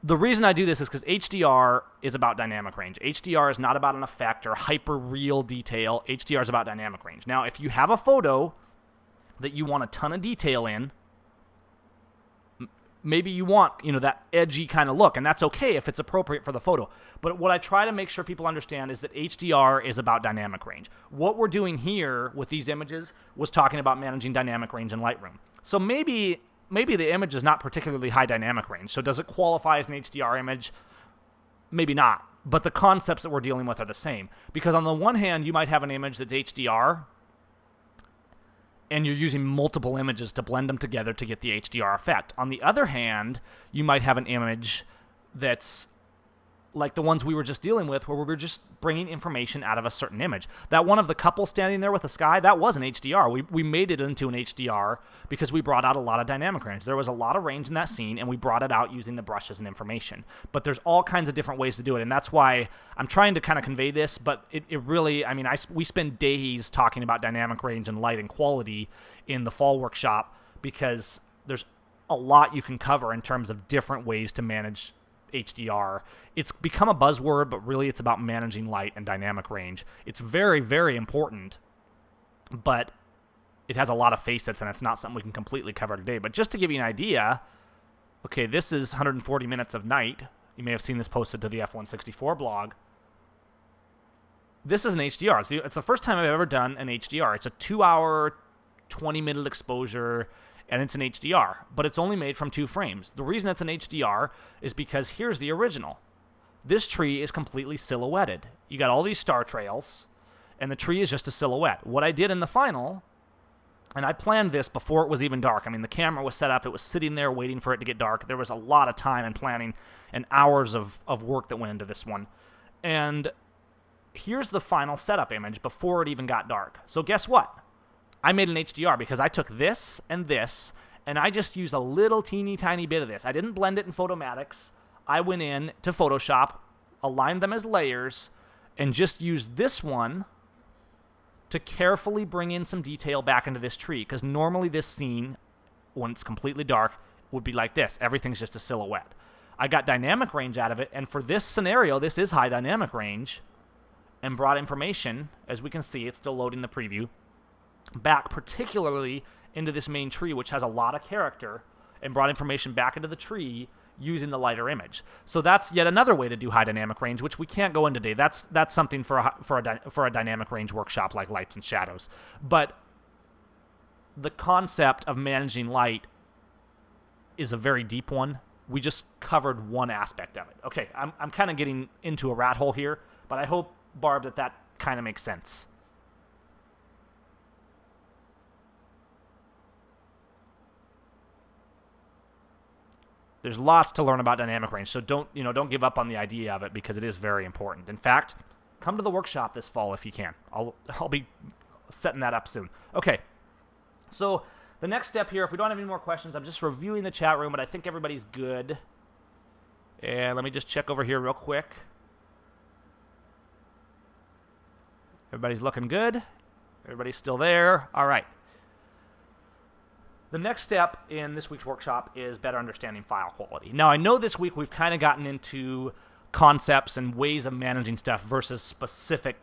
The reason I do this is because HDR is about dynamic range. HDR is not about an effect or hyper-real detail. HDR is about dynamic range. Now, if you have a photo that you want a ton of detail in, maybe you want, that edgy kind of look, and that's okay if it's appropriate for the photo. But what I try to make sure people understand is that HDR is about dynamic range. What we're doing here with these images was talking about managing dynamic range in Lightroom. So maybe the image is not particularly high dynamic range. So does it qualify as an HDR image? Maybe not. But the concepts that we're dealing with are the same. Because on the one hand, you might have an image that's HDR, and you're using multiple images to blend them together to get the HDR effect. On the other hand, you might have an image that's like the ones we were just dealing with, where we were just bringing information out of a certain image. That one of the couple standing there with the sky, that was an HDR. We made it into an HDR because we brought out a lot of dynamic range. There was a lot of range in that scene, and we brought it out using the brushes and information. But there's all kinds of different ways to do it, and that's why I'm trying to kind of convey this, but it really, I mean, we spend days talking about dynamic range and light and quality in the fall workshop because there's a lot you can cover in terms of different ways to manage HDR. It's become a buzzword, but really it's about managing light and dynamic range. It's very, very important, but it has a lot of facets, and it's not something we can completely cover today. But just to give you an idea, okay, this is 140 minutes of night. You may have seen this posted to the F164 blog. This is an HDR. It's the first time I've ever done an HDR. It's a 2-hour, 20-minute exposure, and it's an HDR, but it's only made from 2 frames. The reason it's an HDR is because here's the original. This tree is completely silhouetted. You got all these star trails, and the tree is just a silhouette. What I did in the final, and I planned this before it was even dark. I mean, the camera was set up. It was sitting there waiting for it to get dark. There was a lot of time and planning and hours of work that went into this one. And here's the final setup image before it even got dark. So guess what? I made an HDR because I took this, and I just used a little teeny tiny bit of this. I didn't blend it in Photomatics. I went in to Photoshop, aligned them as layers, and just use this one to carefully bring in some detail back into this tree, because normally this scene, when it's completely dark, would be like this. Everything's just a silhouette. I got dynamic range out of it, and for this scenario, this is high dynamic range, and brought information, as we can see, it's still loading the preview, back particularly into this main tree, which has a lot of character, and brought information back into the tree using the lighter image. So that's yet another way to do high dynamic range, which we can't go into today. That's something for a dynamic range workshop like lights and shadows. But the concept of managing light is a very deep one. We just covered one aspect of it. Okay, I'm kind of getting into a rat hole here, but I hope, Barb, that kind of makes sense. There's lots to learn about dynamic range, so don't give up on the idea of it, because it is very important. In fact, come to the workshop this fall if you can. I'll be setting that up soon. Okay, so the next step here, if we don't have any more questions, I'm just reviewing the chat room, but I think everybody's good. And let me just check over here real quick. Everybody's looking good. Everybody's still there. All right. The next step in this week's workshop is better understanding file quality. Now, I know this week we've kind of gotten into concepts and ways of managing stuff versus specific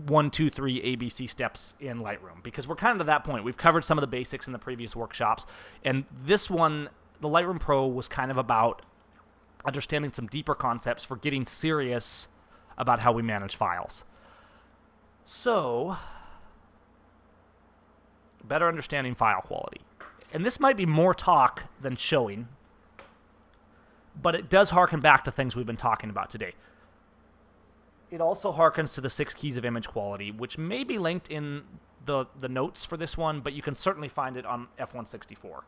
1, 2, 3 ABC steps in Lightroom, because we're kind of to that point. We've covered some of the basics in the previous workshops, and this one, the Lightroom Pro, was kind of about understanding some deeper concepts for getting serious about how we manage files. So, better understanding file quality. And this might be more talk than showing, but it does harken back to things we've been talking about today. It also harkens to the 6 keys of image quality, which may be linked in the notes for this one, but you can certainly find it on F164.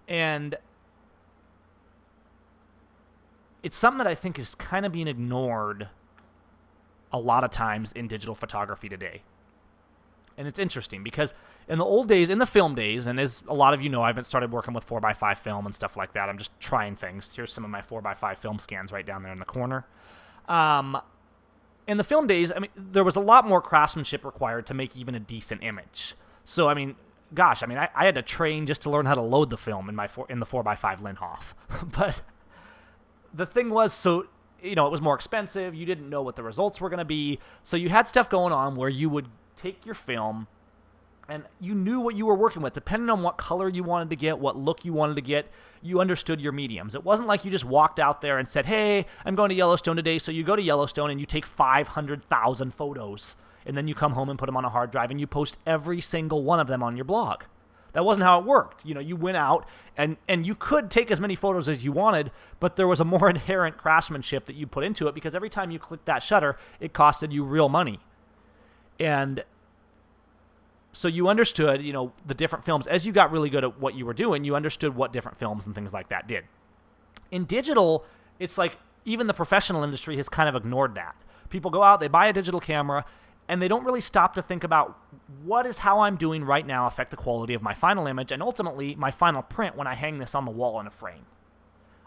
And it's something that I think is kind of being ignored a lot of times in digital photography today. And it's interesting because in the old days, in the film days, and as a lot of you know, I've been started working with 4x5 film and stuff like that. I'm just trying things. Here's some of my 4x5 film scans right down there in the corner. In the film days, I mean, there was a lot more craftsmanship required to make even a decent image. So, I mean, gosh, I had to train just to learn how to load the film in the 4x5 Linhof. But the thing was, so, it was more expensive. You didn't know what the results were going to be. So you had stuff going on where you would take your film and you knew what you were working with. Depending on what color you wanted to get, what look you wanted to get, you understood your mediums. It wasn't like you just walked out there and said, hey, I'm going to Yellowstone today. So you go to Yellowstone and you take 500,000 photos and then you come home and put them on a hard drive and you post every single one of them on your blog. That wasn't how it worked. You went out and you could take as many photos as you wanted, but there was a more inherent craftsmanship that you put into it, because every time you clicked that shutter, it costed you real money. And so you understood, the different films. As you got really good at what you were doing, you understood what different films and things like that did. In digital, it's like even the professional industry has kind of ignored that. People go out, they buy a digital camera, and they don't really stop to think about what is how I'm doing right now affect the quality of my final image and ultimately my final print when I hang this on the wall in a frame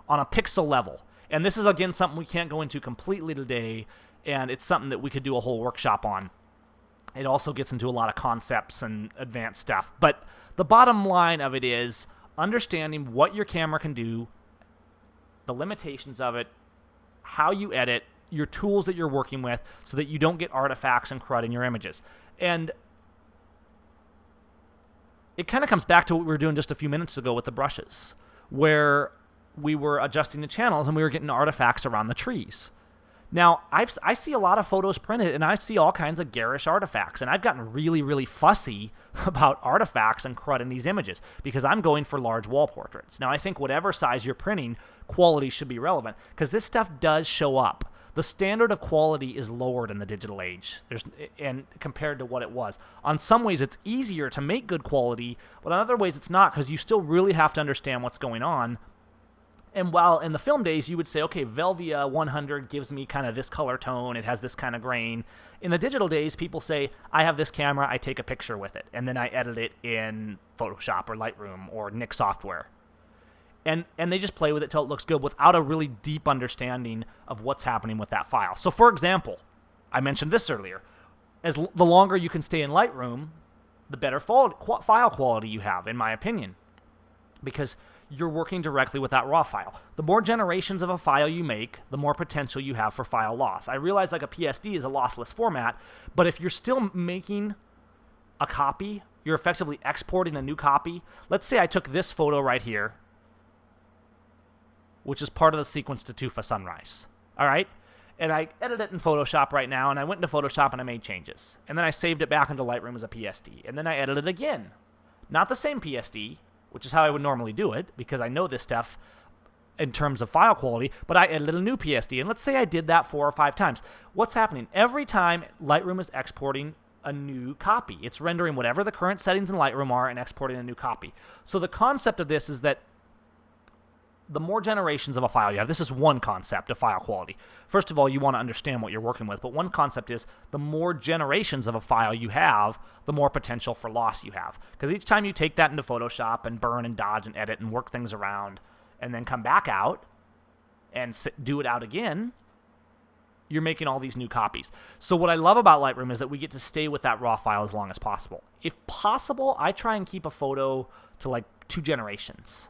on a pixel level. And this is, again, something we can't go into completely today, and it's something that we could do a whole workshop on. It also gets into a lot of concepts and advanced stuff. But the bottom line of it is understanding what your camera can do, the limitations of it, how you edit, your tools that you're working with, so that you don't get artifacts and crud in your images. And it kind of comes back to what we were doing just a few minutes ago with the brushes, where we were adjusting the channels and we were getting artifacts around the trees. Now, I see a lot of photos printed, and I see all kinds of garish artifacts, and I've gotten really, really fussy about artifacts and crud in these images because I'm going for large wall portraits. Now, I think whatever size you're printing, quality should be relevant because this stuff does show up. The standard of quality is lowered in the digital age, and compared to what it was. On some ways, it's easier to make good quality, but on other ways, it's not, because you still really have to understand what's going on. And while in the film days, you would say, okay, Velvia 100 gives me kind of this color tone, it has this kind of grain. In the digital days, people say, I have this camera, I take a picture with it, and then I edit it in Photoshop or Lightroom or Nik software. And they just play with it till it looks good without a really deep understanding of what's happening with that file. So for example, I mentioned this earlier. The longer you can stay in Lightroom, the better file quality you have, in my opinion, because you're working directly with that raw file. The more generations of a file you make, the more potential you have for file loss. I realize like a PSD is a lossless format, but if you're still making a copy, you're effectively exporting a new copy. Let's say I took this photo right here, which is part of the sequence to Tufa Sunrise. All right? And I edit it in Photoshop right now, and I went into Photoshop and I made changes. And then I saved it back into Lightroom as a PSD. And then I edited it again. Not the same PSD, which is how I would normally do it, because I know this stuff in terms of file quality, but I edited a new PSD. And let's say I did that 4 or 5 times. What's happening? Every time Lightroom is exporting a new copy. It's rendering whatever the current settings in Lightroom are and exporting a new copy. So the concept of this is that the more generations of a file you have, this is one concept of file quality. First of all, you want to understand what you're working with, but one concept is the more generations of a file you have, the more potential for loss you have. Because each time you take that into Photoshop and burn and dodge and edit and work things around and then come back out and do it out again, you're making all these new copies. So what I love about Lightroom is that we get to stay with that raw file as long as possible. If possible, I try and keep a photo to like 2 generations.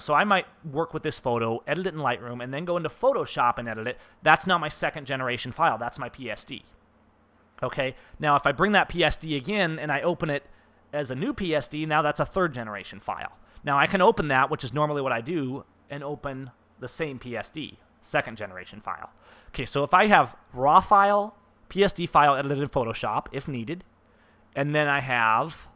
So I might work with this photo, edit it in Lightroom, and then go into Photoshop and edit it. That's not my second generation file. That's my PSD. Okay? Now, if I bring that PSD again and I open it as a new PSD, now that's a 3rd generation file. Now, I can open that, which is normally what I do, and open the same PSD, 2nd generation file. Okay, so if I have raw file, PSD file edited in Photoshop, if needed, and then I have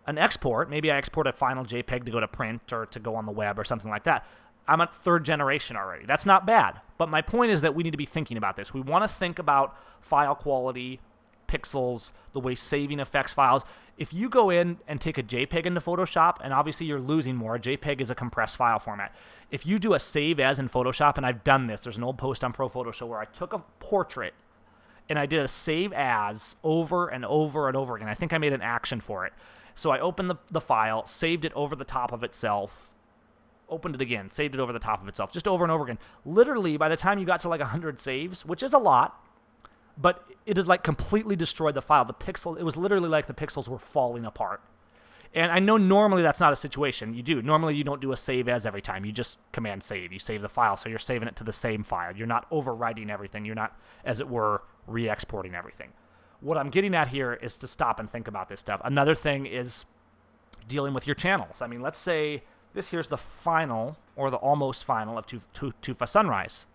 an export, maybe I export a final JPEG to go to print or to go on the web or something like that, I'm at 3rd generation already. That's not bad. But my point is that we need to be thinking about this. We want to think about file quality, pixels, the way saving affects files. If you go in and take a JPEG into Photoshop, and obviously you're losing more, a JPEG is a compressed file format. If you do a save as in Photoshop, and I've done this, there's an old post on Pro Photo Show where I took a portrait and I did a save as over and over and over again. I think I made an action for it. So I opened the file, saved it over the top of itself, opened it again, saved it over the top of itself, just over and over again. Literally, by the time you got to like 100 saves, which is a lot, but it had like completely destroyed the file. It was literally like the pixels were falling apart. And I know normally that's not a situation. You do. Normally you don't do a save as every time. You just command save. You save the file, so you're saving it to the same file. You're not overwriting everything. You're not, as it were, re-exporting everything. What I'm getting at here is to stop and think about this stuff. Another thing is dealing with your channels. I mean, let's say this here's the final or the almost final of Tufa Sunrise.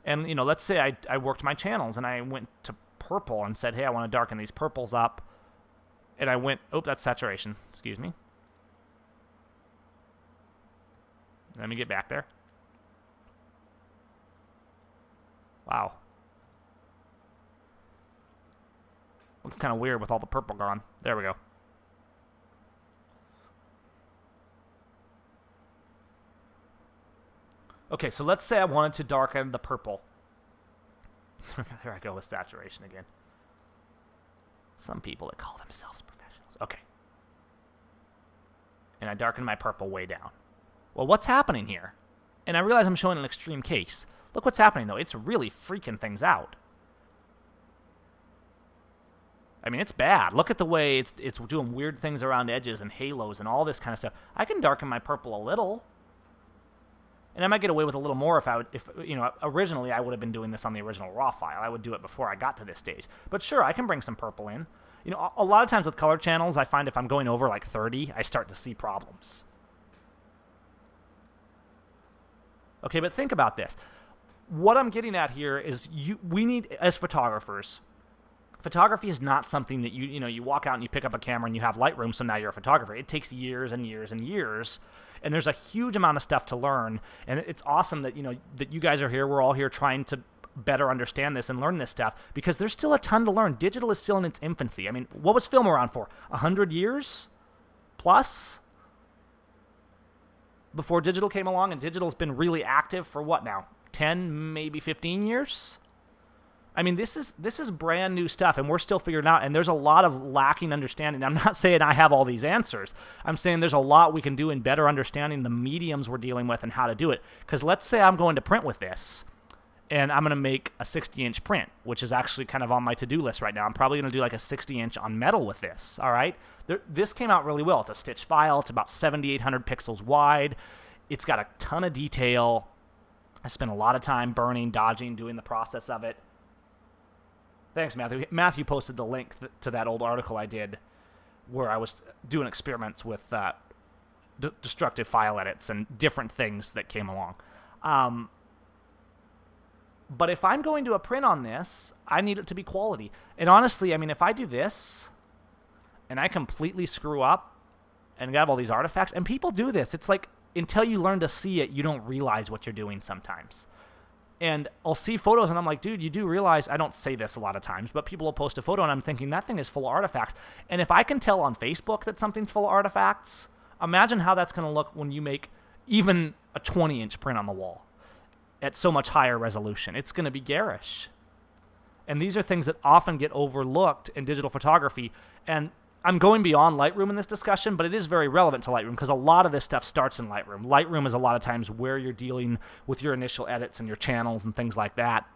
And, let's say I worked my channels and I went to purple and said, hey, I want to darken these purples up. And I went, oh, that's saturation. Excuse me. Let me get back there. Wow. Looks kind of weird with all the purple gone. There we go. Okay, so let's say I wanted to darken the purple. There I go with saturation again. Some people that call themselves professionals. Okay. And I darken my purple way down. Well, what's happening here? And I realize I'm showing an extreme case. Look what's happening, though. It's really freaking things out. I mean, it's bad. Look at the way it's doing weird things around edges and halos and all this kind of stuff. I can darken my purple a little. And I might get away with a little more if originally I would have been doing this on the original raw file. I would do it before I got to this stage. But sure, I can bring some purple in. A lot of times with color channels, I find if I'm going over like 30, I start to see problems. Okay, but think about this. What I'm getting at here is we need, as photographers, photography is not something that you walk out and you pick up a camera and you have Lightroom, so now you're a photographer. It takes years and years and years, and there's a huge amount of stuff to learn. And it's awesome that that you guys are here. We're all here trying to better understand this and learn this stuff, because there's still a ton to learn. Digital is still in its infancy. I mean, what was film around for? 100 years plus before digital came along, and digital's been really active for what now? 10, maybe 15 years? I mean, this is brand new stuff, and we're still figuring it out, and there's a lot of lacking understanding. I'm not saying I have all these answers. I'm saying there's a lot we can do in better understanding the mediums we're dealing with and how to do it. Because let's say I'm going to print with this, and I'm going to make a 60-inch print, which is actually kind of on my to-do list right now. I'm probably going to do like a 60-inch on metal with this, all right? This came out really well. It's a stitch file. It's about 7,800 pixels wide. It's got a ton of detail. I spent a lot of time burning, dodging, doing the process of it. Thanks, Matthew. Matthew posted the link to that old article I did where I was doing experiments with destructive file edits and different things that came along. But if I'm going to a print on this, I need it to be quality. And honestly, I mean, if I do this and I completely screw up and have all these artifacts, and people do this, it's like until you learn to see it, you don't realize what you're doing sometimes. And I'll see photos, and I'm like, dude, you do realize, I don't say this a lot of times, but people will post a photo, and I'm thinking, that thing is full of artifacts. And if I can tell on Facebook that something's full of artifacts, imagine how that's going to look when you make even a 20-inch print on the wall at so much higher resolution. It's going to be garish. And these are things that often get overlooked in digital photography. And I'm going beyond Lightroom in this discussion, but it is very relevant to Lightroom because a lot of this stuff starts in Lightroom. Lightroom is a lot of times where you're dealing with your initial edits and your channels and things like that.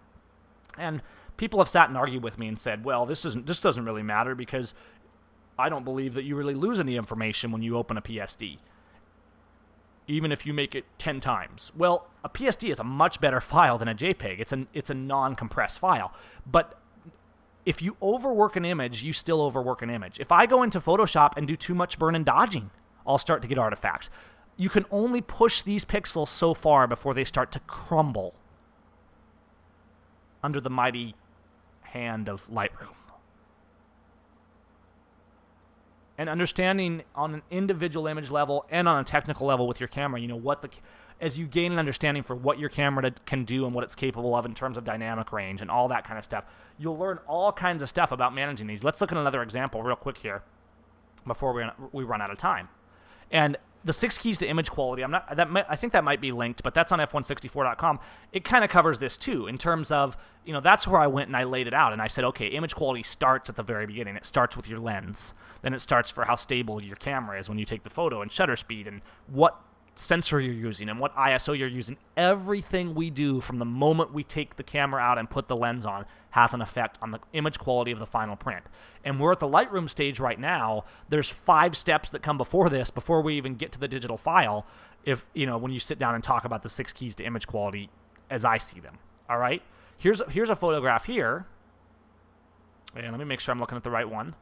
And people have sat and argued with me and said, well, this doesn't really matter because I don't believe that you really lose any information when you open a PSD, even if you make it 10 times. Well, a PSD is a much better file than a JPEG. It's a non-compressed file. But if you overwork an image, you still overwork an image. If I go into Photoshop and do too much burn and dodging, I'll start to get artifacts. You can only push these pixels so far before they start to crumble under the mighty hand of Lightroom. And understanding on an individual image level and on a technical level with your camera, you know, as you gain an understanding for what your camera can do and what it's capable of in terms of dynamic range and all that kind of stuff, you'll learn all kinds of stuff about managing these. Let's look at another example real quick here before we run out of time. And the 6 keys to image quality, I think that might be linked, but that's on f164.com. It kind of covers this too in terms of, you know, that's where I went and I laid it out and I said, okay, image quality starts at the very beginning. It starts with your lens. Then it starts for how stable your camera is when you take the photo and shutter speed and what sensor you're using and what ISO you're using. Everything we do from the moment we take the camera out and put the lens on has an effect on the image quality of the final print. And we're at the Lightroom stage right now. There's 5 steps that come before this, before we even get to the digital file, if, you know, when you sit down and talk about the 6 keys to image quality as I see them. All right? Here's a photograph here. And let me make sure I'm looking at the right one.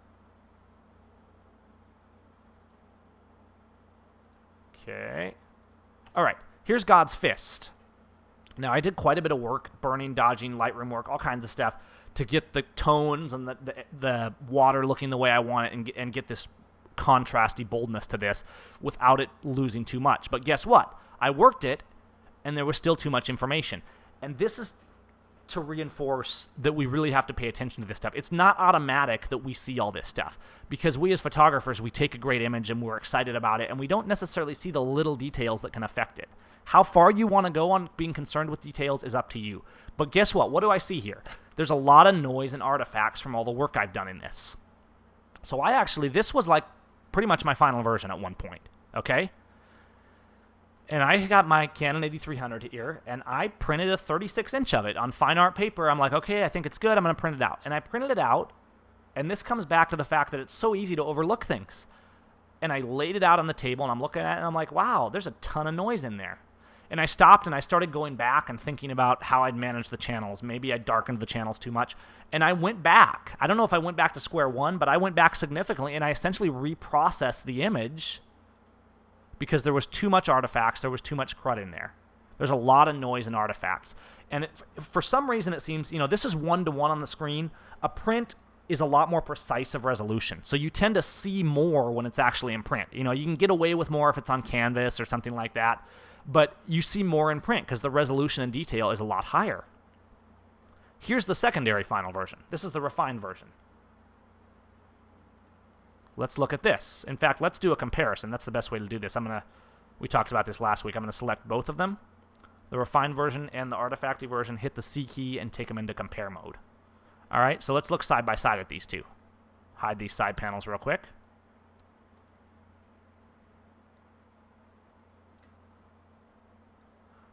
Okay. All right, here's God's fist. Now, I did quite a bit of work, burning, dodging, Lightroom work, all kinds of stuff, to get the tones and the water looking the way I want it and get this contrasty boldness to this without it losing too much. But guess what? I worked it, and there was still too much information. And this is to reinforce that we really have to pay attention to this stuff. It's not automatic that we see all this stuff because we as photographers, we take a great image and we're excited about it and we don't necessarily see the little details that can affect it. How far you want to go on being concerned with details is up to you. But guess what? What do I see here? There's a lot of noise and artifacts from all the work I've done in this. So this was like pretty much my final version at one point, okay? And I got my Canon 8300 here, and I printed a 36-inch of it on fine art paper. I'm like, okay, I think it's good. I'm going to print it out. And I printed it out, and this comes back to the fact that it's so easy to overlook things. And I laid it out on the table, and I'm looking at it, and I'm like, wow, there's a ton of noise in there. And I stopped, and I started going back and thinking about how I'd manage the channels. Maybe I darkened the channels too much. And I went back. I don't know if I went back to square one, but I went back significantly, and I essentially reprocessed the image because there was too much artifacts, there was too much crud in there. There's a lot of noise and artifacts. And for some reason it seems, you know, this is 1-to-1 on the screen. A print is a lot more precise of resolution. So you tend to see more when it's actually in print. You know, you can get away with more if it's on canvas or something like that, but you see more in print because the resolution and detail is a lot higher. Here's the secondary final version. This is the refined version. Let's look at this. In fact, let's do a comparison. That's the best way to do this. We talked about this last week. I'm going to select both of them, the refined version and the artifacty version, hit the C key, and take them into compare mode. All right, so let's look side by side at these two. Hide these side panels real quick.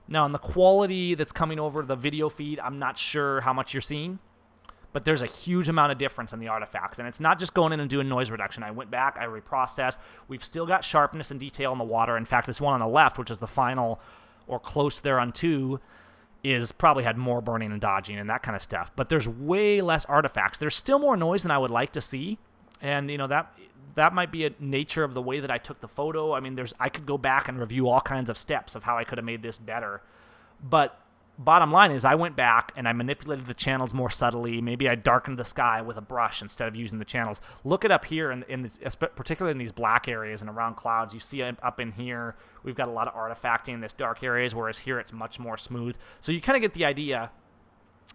Now, on the quality that's coming over the video feed, I'm not sure how much you're seeing, but there's a huge amount of difference in the artifacts. And it's not just going in and doing noise reduction. I went back, I reprocessed. We've still got sharpness and detail in the water. In fact, this one on the left, which is the final or close thereunto, is probably had more burning and dodging and that kind of stuff. But there's way less artifacts. There's still more noise than I would like to see. And, you know, that might be a nature of the way that I took the photo. I mean, I could go back and review all kinds of steps of how I could have made this better. But bottom line is I went back and I manipulated the channels more subtly. Maybe I darkened the sky with a brush instead of using the channels. Look it up here, particularly in these black areas and around clouds. You see up in here, we've got a lot of artifacting in this dark areas, whereas here it's much more smooth. So you kind of get the idea.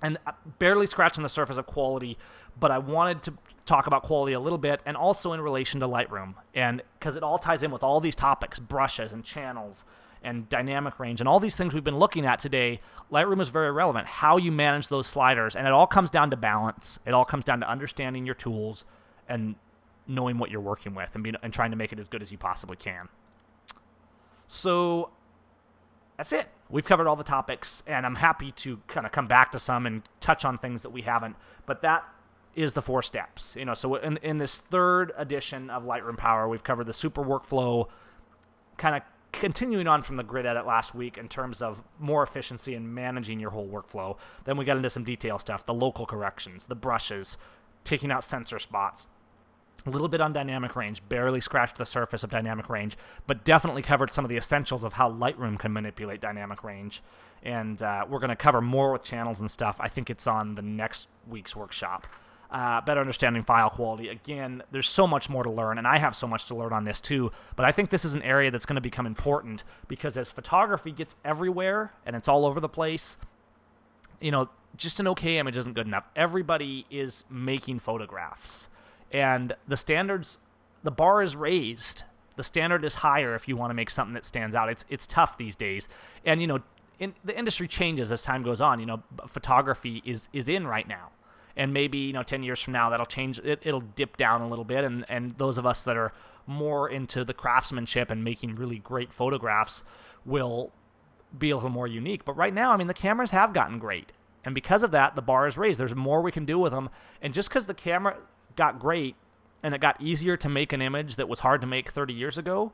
And barely scratching the surface of quality, but I wanted to talk about quality a little bit, and also in relation to Lightroom, and because it all ties in with all these topics, brushes and channels and dynamic range and all these things we've been looking at today. Lightroom is very relevant, how you manage those sliders, and it all comes down to balance. It all comes down to understanding your tools and knowing what you're working with and trying to make it as good as you possibly can. So that's it. We've covered all the topics, and I'm happy to kind of come back to some and touch on things that we haven't, but that is the 4 steps. You know, so in this 3rd edition of Lightroom Power, we've covered the super workflow, kind of continuing on from the grid edit last week in terms of more efficiency and managing your whole workflow. Then we got into some detail stuff, the local corrections, the brushes, taking out sensor spots. A little bit on dynamic range, barely scratched the surface of dynamic range, but definitely covered some of the essentials of how Lightroom can manipulate dynamic range. And we're going to cover more with channels and stuff. I think it's on the next week's workshop. Better understanding file quality. Again, there's so much more to learn, and I have so much to learn on this too, but I think this is an area that's going to become important because as photography gets everywhere and it's all over the place, you know, just an okay image isn't good enough. Everybody is making photographs. And the standards, the bar is raised. The standard is higher if you want to make something that stands out. It's tough these days. And, you know, the industry changes as time goes on. You know, photography is in right now. And maybe, you know, 10 years from now, that'll change. It'll dip down a little bit. And those of us that are more into the craftsmanship and making really great photographs will be a little more unique. But right now, I mean, the cameras have gotten great. And because of that, the bar is raised. There's more we can do with them. And just because the camera got great and it got easier to make an image that was hard to make 30 years ago,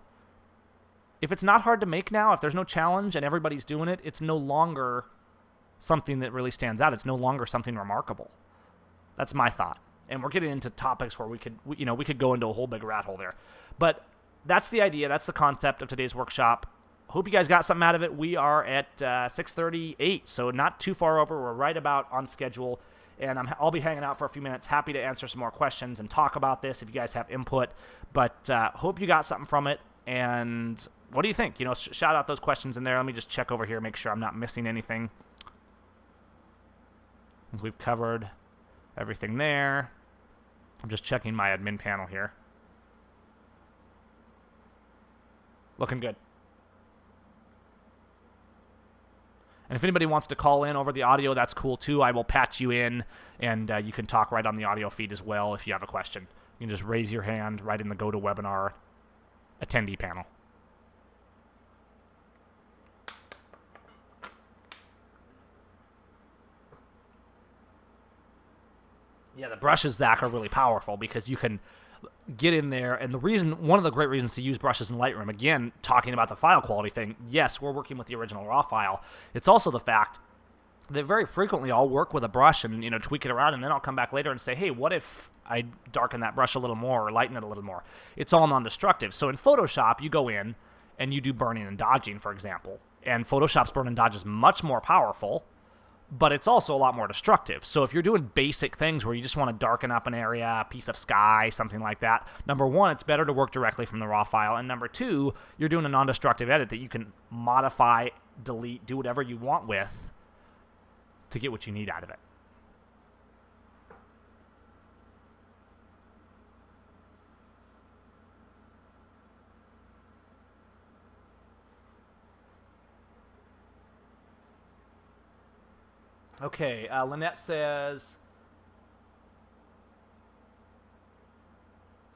if it's not hard to make now, if there's no challenge and everybody's doing it, it's no longer something that really stands out. It's no longer something remarkable. That's my thought. And we're getting into topics where we could go into a whole big rat hole there. But that's the idea. That's the concept of today's workshop. Hope you guys got something out of it. We are at 6:38, so not too far over. We're right about on schedule. And I'll be hanging out for a few minutes. Happy to answer some more questions and talk about this if you guys have input. But hope you got something from it. And what do you think? You know, shout out those questions in there. Let me just check over here, make sure I'm not missing anything. I think we've covered everything there. I'm just checking my admin panel here. Looking good. And if anybody wants to call in over the audio, that's cool too. I will patch you in, and you can talk right on the audio feed as well if you have a question. You can just raise your hand right in the GoToWebinar attendee panel. Yeah, the brushes, Zach, are really powerful because you can get in there, and one of the great reasons to use brushes in Lightroom, again, talking about the file quality thing, yes, we're working with the original RAW file. It's also the fact that very frequently I'll work with a brush and, you know, tweak it around, and then I'll come back later and say, hey, what if I darken that brush a little more or lighten it a little more? It's all non-destructive. So in Photoshop, you go in and you do burning and dodging, for example, and Photoshop's burn and dodge is much more powerful, but it's also a lot more destructive. So if you're doing basic things where you just want to darken up an area, a piece of sky, something like that, number one, it's better to work directly from the RAW file. And number two, you're doing a non-destructive edit that you can modify, delete, do whatever you want with to get what you need out of it. Okay, Lynette says,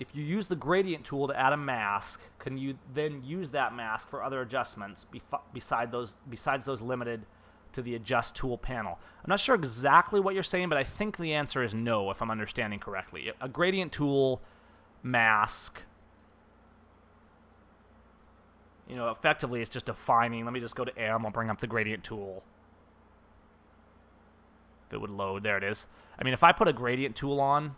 if you use the gradient tool to add a mask, can you then use that mask for other adjustments besides those limited to the adjust tool panel? I'm not sure exactly what you're saying, but I think the answer is no, if I'm understanding correctly. A gradient tool mask, effectively it's just defining. Let me just go to M. I'll bring up the gradient tool. If it would load, there it is. I mean, if I put a gradient tool on,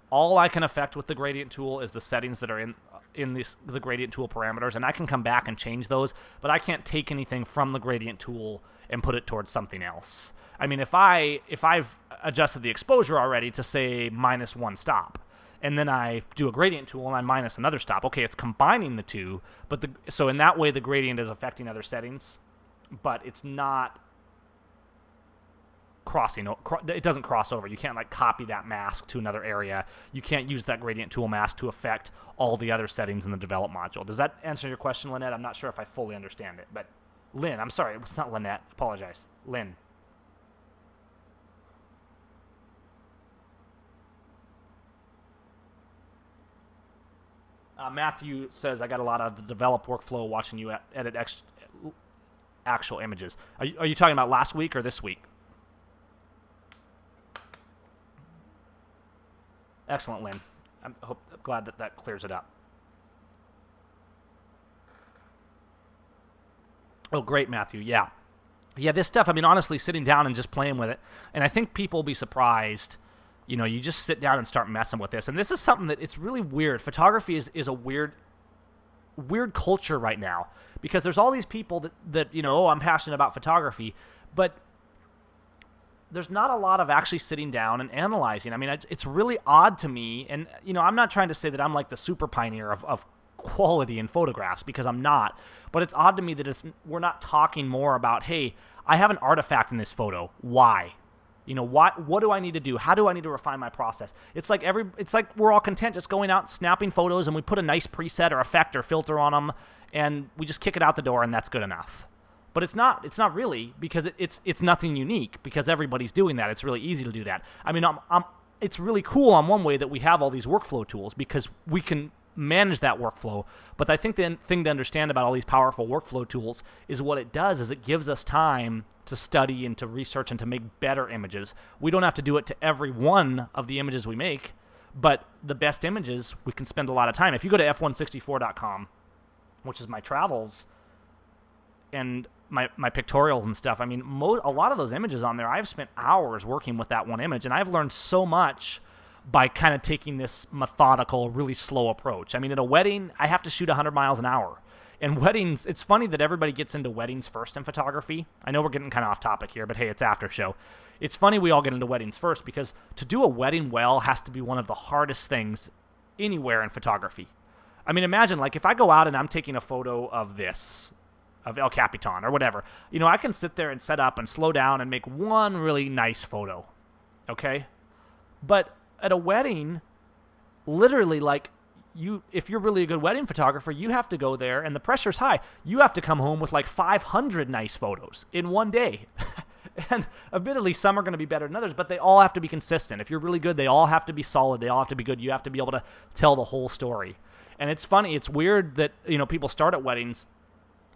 all I can affect with the gradient tool is the settings that are in the gradient tool parameters, and I can come back and change those, but I can't take anything from the gradient tool and put it towards something else. I mean, if I've adjusted the exposure already to, say, -1 stop, and then I do a gradient tool and I minus another stop, okay, it's combining the two, so in that way the gradient is affecting other settings, but it's not it doesn't cross over. You can't copy that mask to another area. You can't use that gradient tool mask to affect all the other settings in the develop module. Does that answer your question, Lynette? I'm not sure if I fully understand it, but Lynn, I'm sorry, it's not Lynette. Apologize. Lynn. Matthew says, I got a lot of the develop workflow watching you edit actual images. Are you talking about last week or this week? Excellent, Lynn. I'm glad that clears it up. Oh, great, Matthew. Yeah, this stuff, I mean, honestly, sitting down and just playing with it, and I think people will be surprised. You just sit down and start messing with this. And this is something that it's really weird. Photography is a weird culture right now, because there's all these people that I'm passionate about photography, but there's not a lot of actually sitting down and analyzing. I mean, it's really odd to me, and I'm not trying to say that I'm like the super pioneer of quality in photographs, because I'm not, but it's odd to me that we're not talking more about, hey, I have an artifact in this photo. Why? What do I need to do? How do I need to refine my process? It's like we're all content just going out and snapping photos, and we put a nice preset or effect or filter on them, and we just kick it out the door, and that's good enough. But it's not really, because it's nothing unique, because everybody's doing that. It's really easy to do that. I mean, it's really cool on one way that we have all these workflow tools, because we can manage that workflow. But I think the thing to understand about all these powerful workflow tools is what it does is it gives us time to study and to research and to make better images. We don't have to do it to every one of the images we make, but the best images, we can spend a lot of time. If you go to f164.com, which is my travels and my pictorials and stuff, I mean, a lot of those images on there, I've spent hours working with that one image, and I've learned so much by kind of taking this methodical, really slow approach. I mean, at a wedding, I have to shoot 100 miles an hour. And weddings, it's funny that everybody gets into weddings first in photography. I know we're getting kind of off topic here, but hey, it's after show. It's funny we all get into weddings first, because to do a wedding well has to be one of the hardest things anywhere in photography. I mean, imagine, if I go out and I'm taking a photo of this, of El Capitan or whatever, I can sit there and set up and slow down and make one really nice photo, okay? But at a wedding, literally, if you're really a good wedding photographer, you have to go there, and the pressure's high. You have to come home with 500 nice photos in one day. And admittedly, some are going to be better than others, but they all have to be consistent. If you're really good, they all have to be solid. They all have to be good. You have to be able to tell the whole story. And it's funny. It's weird that, people start at weddings,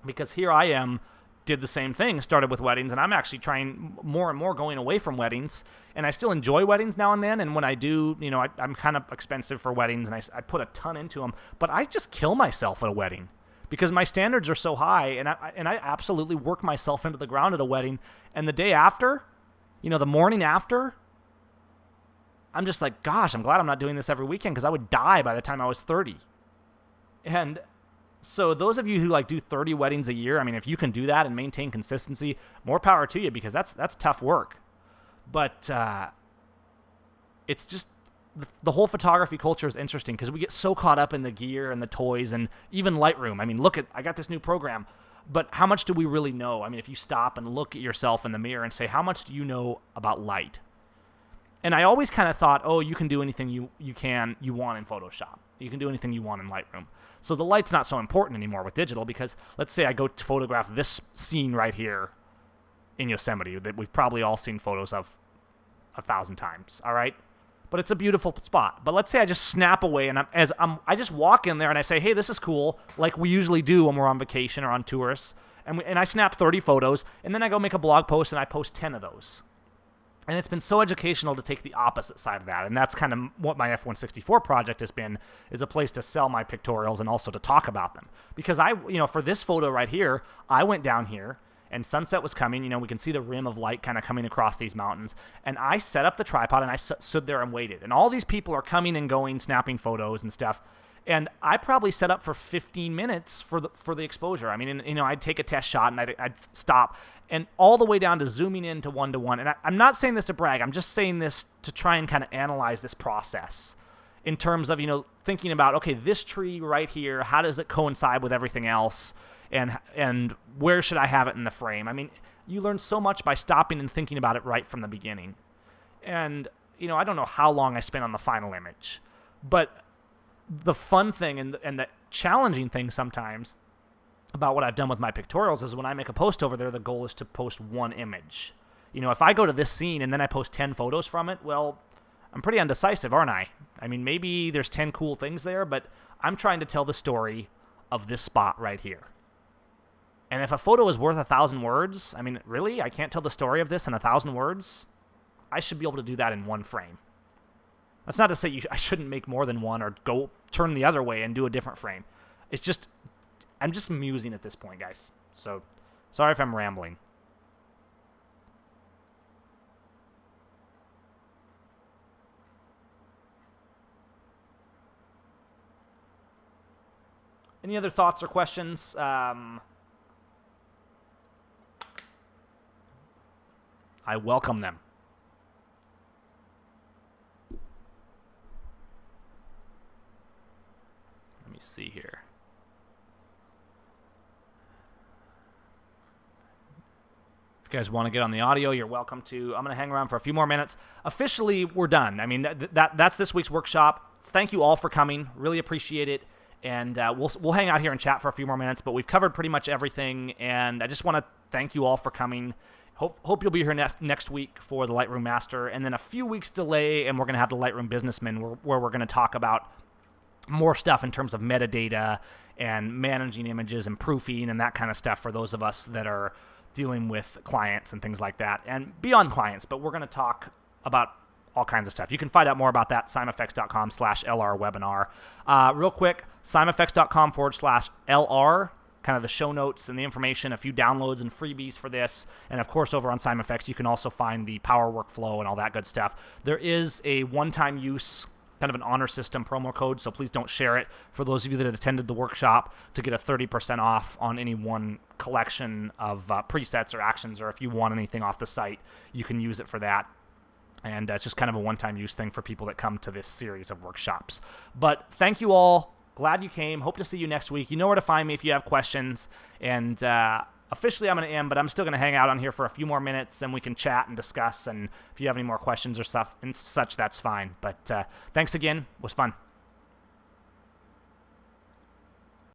because here I am, did the same thing, started with weddings, and I'm actually trying more and more going away from weddings, and I still enjoy weddings now and then, and when I do, I'm kind of expensive for weddings, and I put a ton into them, but I just kill myself at a wedding, because my standards are so high, and I absolutely work myself into the ground at a wedding, and the day after, the morning after, I'm just like, gosh, I'm glad I'm not doing this every weekend, because I would die by the time I was 30, and so those of you who do 30 weddings a year, I mean, if you can do that and maintain consistency, more power to you, because that's tough work. But it's just the whole photography culture is interesting, because we get so caught up in the gear and the toys and even Lightroom. I mean, I got this new program, but how much do we really know? I mean, if you stop and look at yourself in the mirror and say, how much do you know about light? And I always kind of thought, oh, you can do anything you want in Photoshop. You can do anything you want in Lightroom. So the light's not so important anymore with digital, because let's say I go to photograph this scene right here in Yosemite that we've probably all seen photos of 1,000 times, all right? but it's a beautiful spot. But let's say I just snap away, and I just walk in there and I say, hey, this is cool, like we usually do when we're on vacation or on tours, and I snap 30 photos, and then I go make a blog post and I post 10 of those. And it's been so educational to take the opposite side of that, and that's kind of what my F-164 project has been, is a place to sell my pictorials and also to talk about them. Because for this photo right here, I went down here, and sunset was coming. We can see the rim of light kind of coming across these mountains, and I set up the tripod, and I stood there and waited. And all these people are coming and going, snapping photos and stuff, and I probably set up for 15 minutes for the exposure. I mean, I'd take a test shot, and I'd stop, and all the way down to zooming in to 1:1. And I'm not saying this to brag. I'm just saying this to try and kind of analyze this process in terms of, thinking about, okay, this tree right here, how does it coincide with everything else? And where should I have it in the frame? I mean, you learn so much by stopping and thinking about it right from the beginning. And, I don't know how long I spent on the final image, but the fun thing and the challenging thing sometimes about what I've done with my pictorials is when I make a post over there, the goal is to post one image. If I go to this scene and then I post 10 photos from it, well, I'm pretty undecisive, aren't I? I mean, maybe there's 10 cool things there, but I'm trying to tell the story of this spot right here. And if a photo is worth 1,000 words, I mean, really? I can't tell the story of this in 1,000 words? I should be able to do that in one frame. That's not to say I shouldn't make more than one or go turn the other way and do a different frame. It's just, I'm just musing at this point, guys. So, sorry if I'm rambling. Any other thoughts or questions? I welcome them. Let me see here. If you guys want to get on the audio, you're welcome to. I'm going to hang around for a few more minutes. Officially, we're done. I mean, that's this week's workshop. Thank you all for coming. Really appreciate it. And we'll hang out here and chat for a few more minutes, but we've covered pretty much everything, and I just want to thank you all for coming. Hope you'll be here next week for the Lightroom Master, and then a few weeks delay, and we're going to have the Lightroom Businessman, where we're going to talk about more stuff in terms of metadata and managing images and proofing and that kind of stuff for those of us that are dealing with clients and things like that, and beyond clients, but we're going to talk about all kinds of stuff. You can find out more about that, seimfx.com/LR webinar. Real quick, seimfx.com/LR, kind of the show notes and the information, a few downloads and freebies for this. And of course, over on SeimFX, you can also find the Power Workflow and all that good stuff. There is a one-time use, kind of an honor system promo code, so please don't share it. For those of you that have attended the workshop, to get a 30% off on any one collection of presets or actions, or if you want anything off the site, you can use it for that. And it's just kind of a one-time use thing for people that come to this series of workshops. But thank you all. Glad you came. Hope to see you next week. You know where to find me if you have questions. And officially I'm going to end, but I'm still going to hang out on here for a few more minutes, and we can chat and discuss. And if you have any more questions or stuff and such, that's fine. But thanks again. It was fun.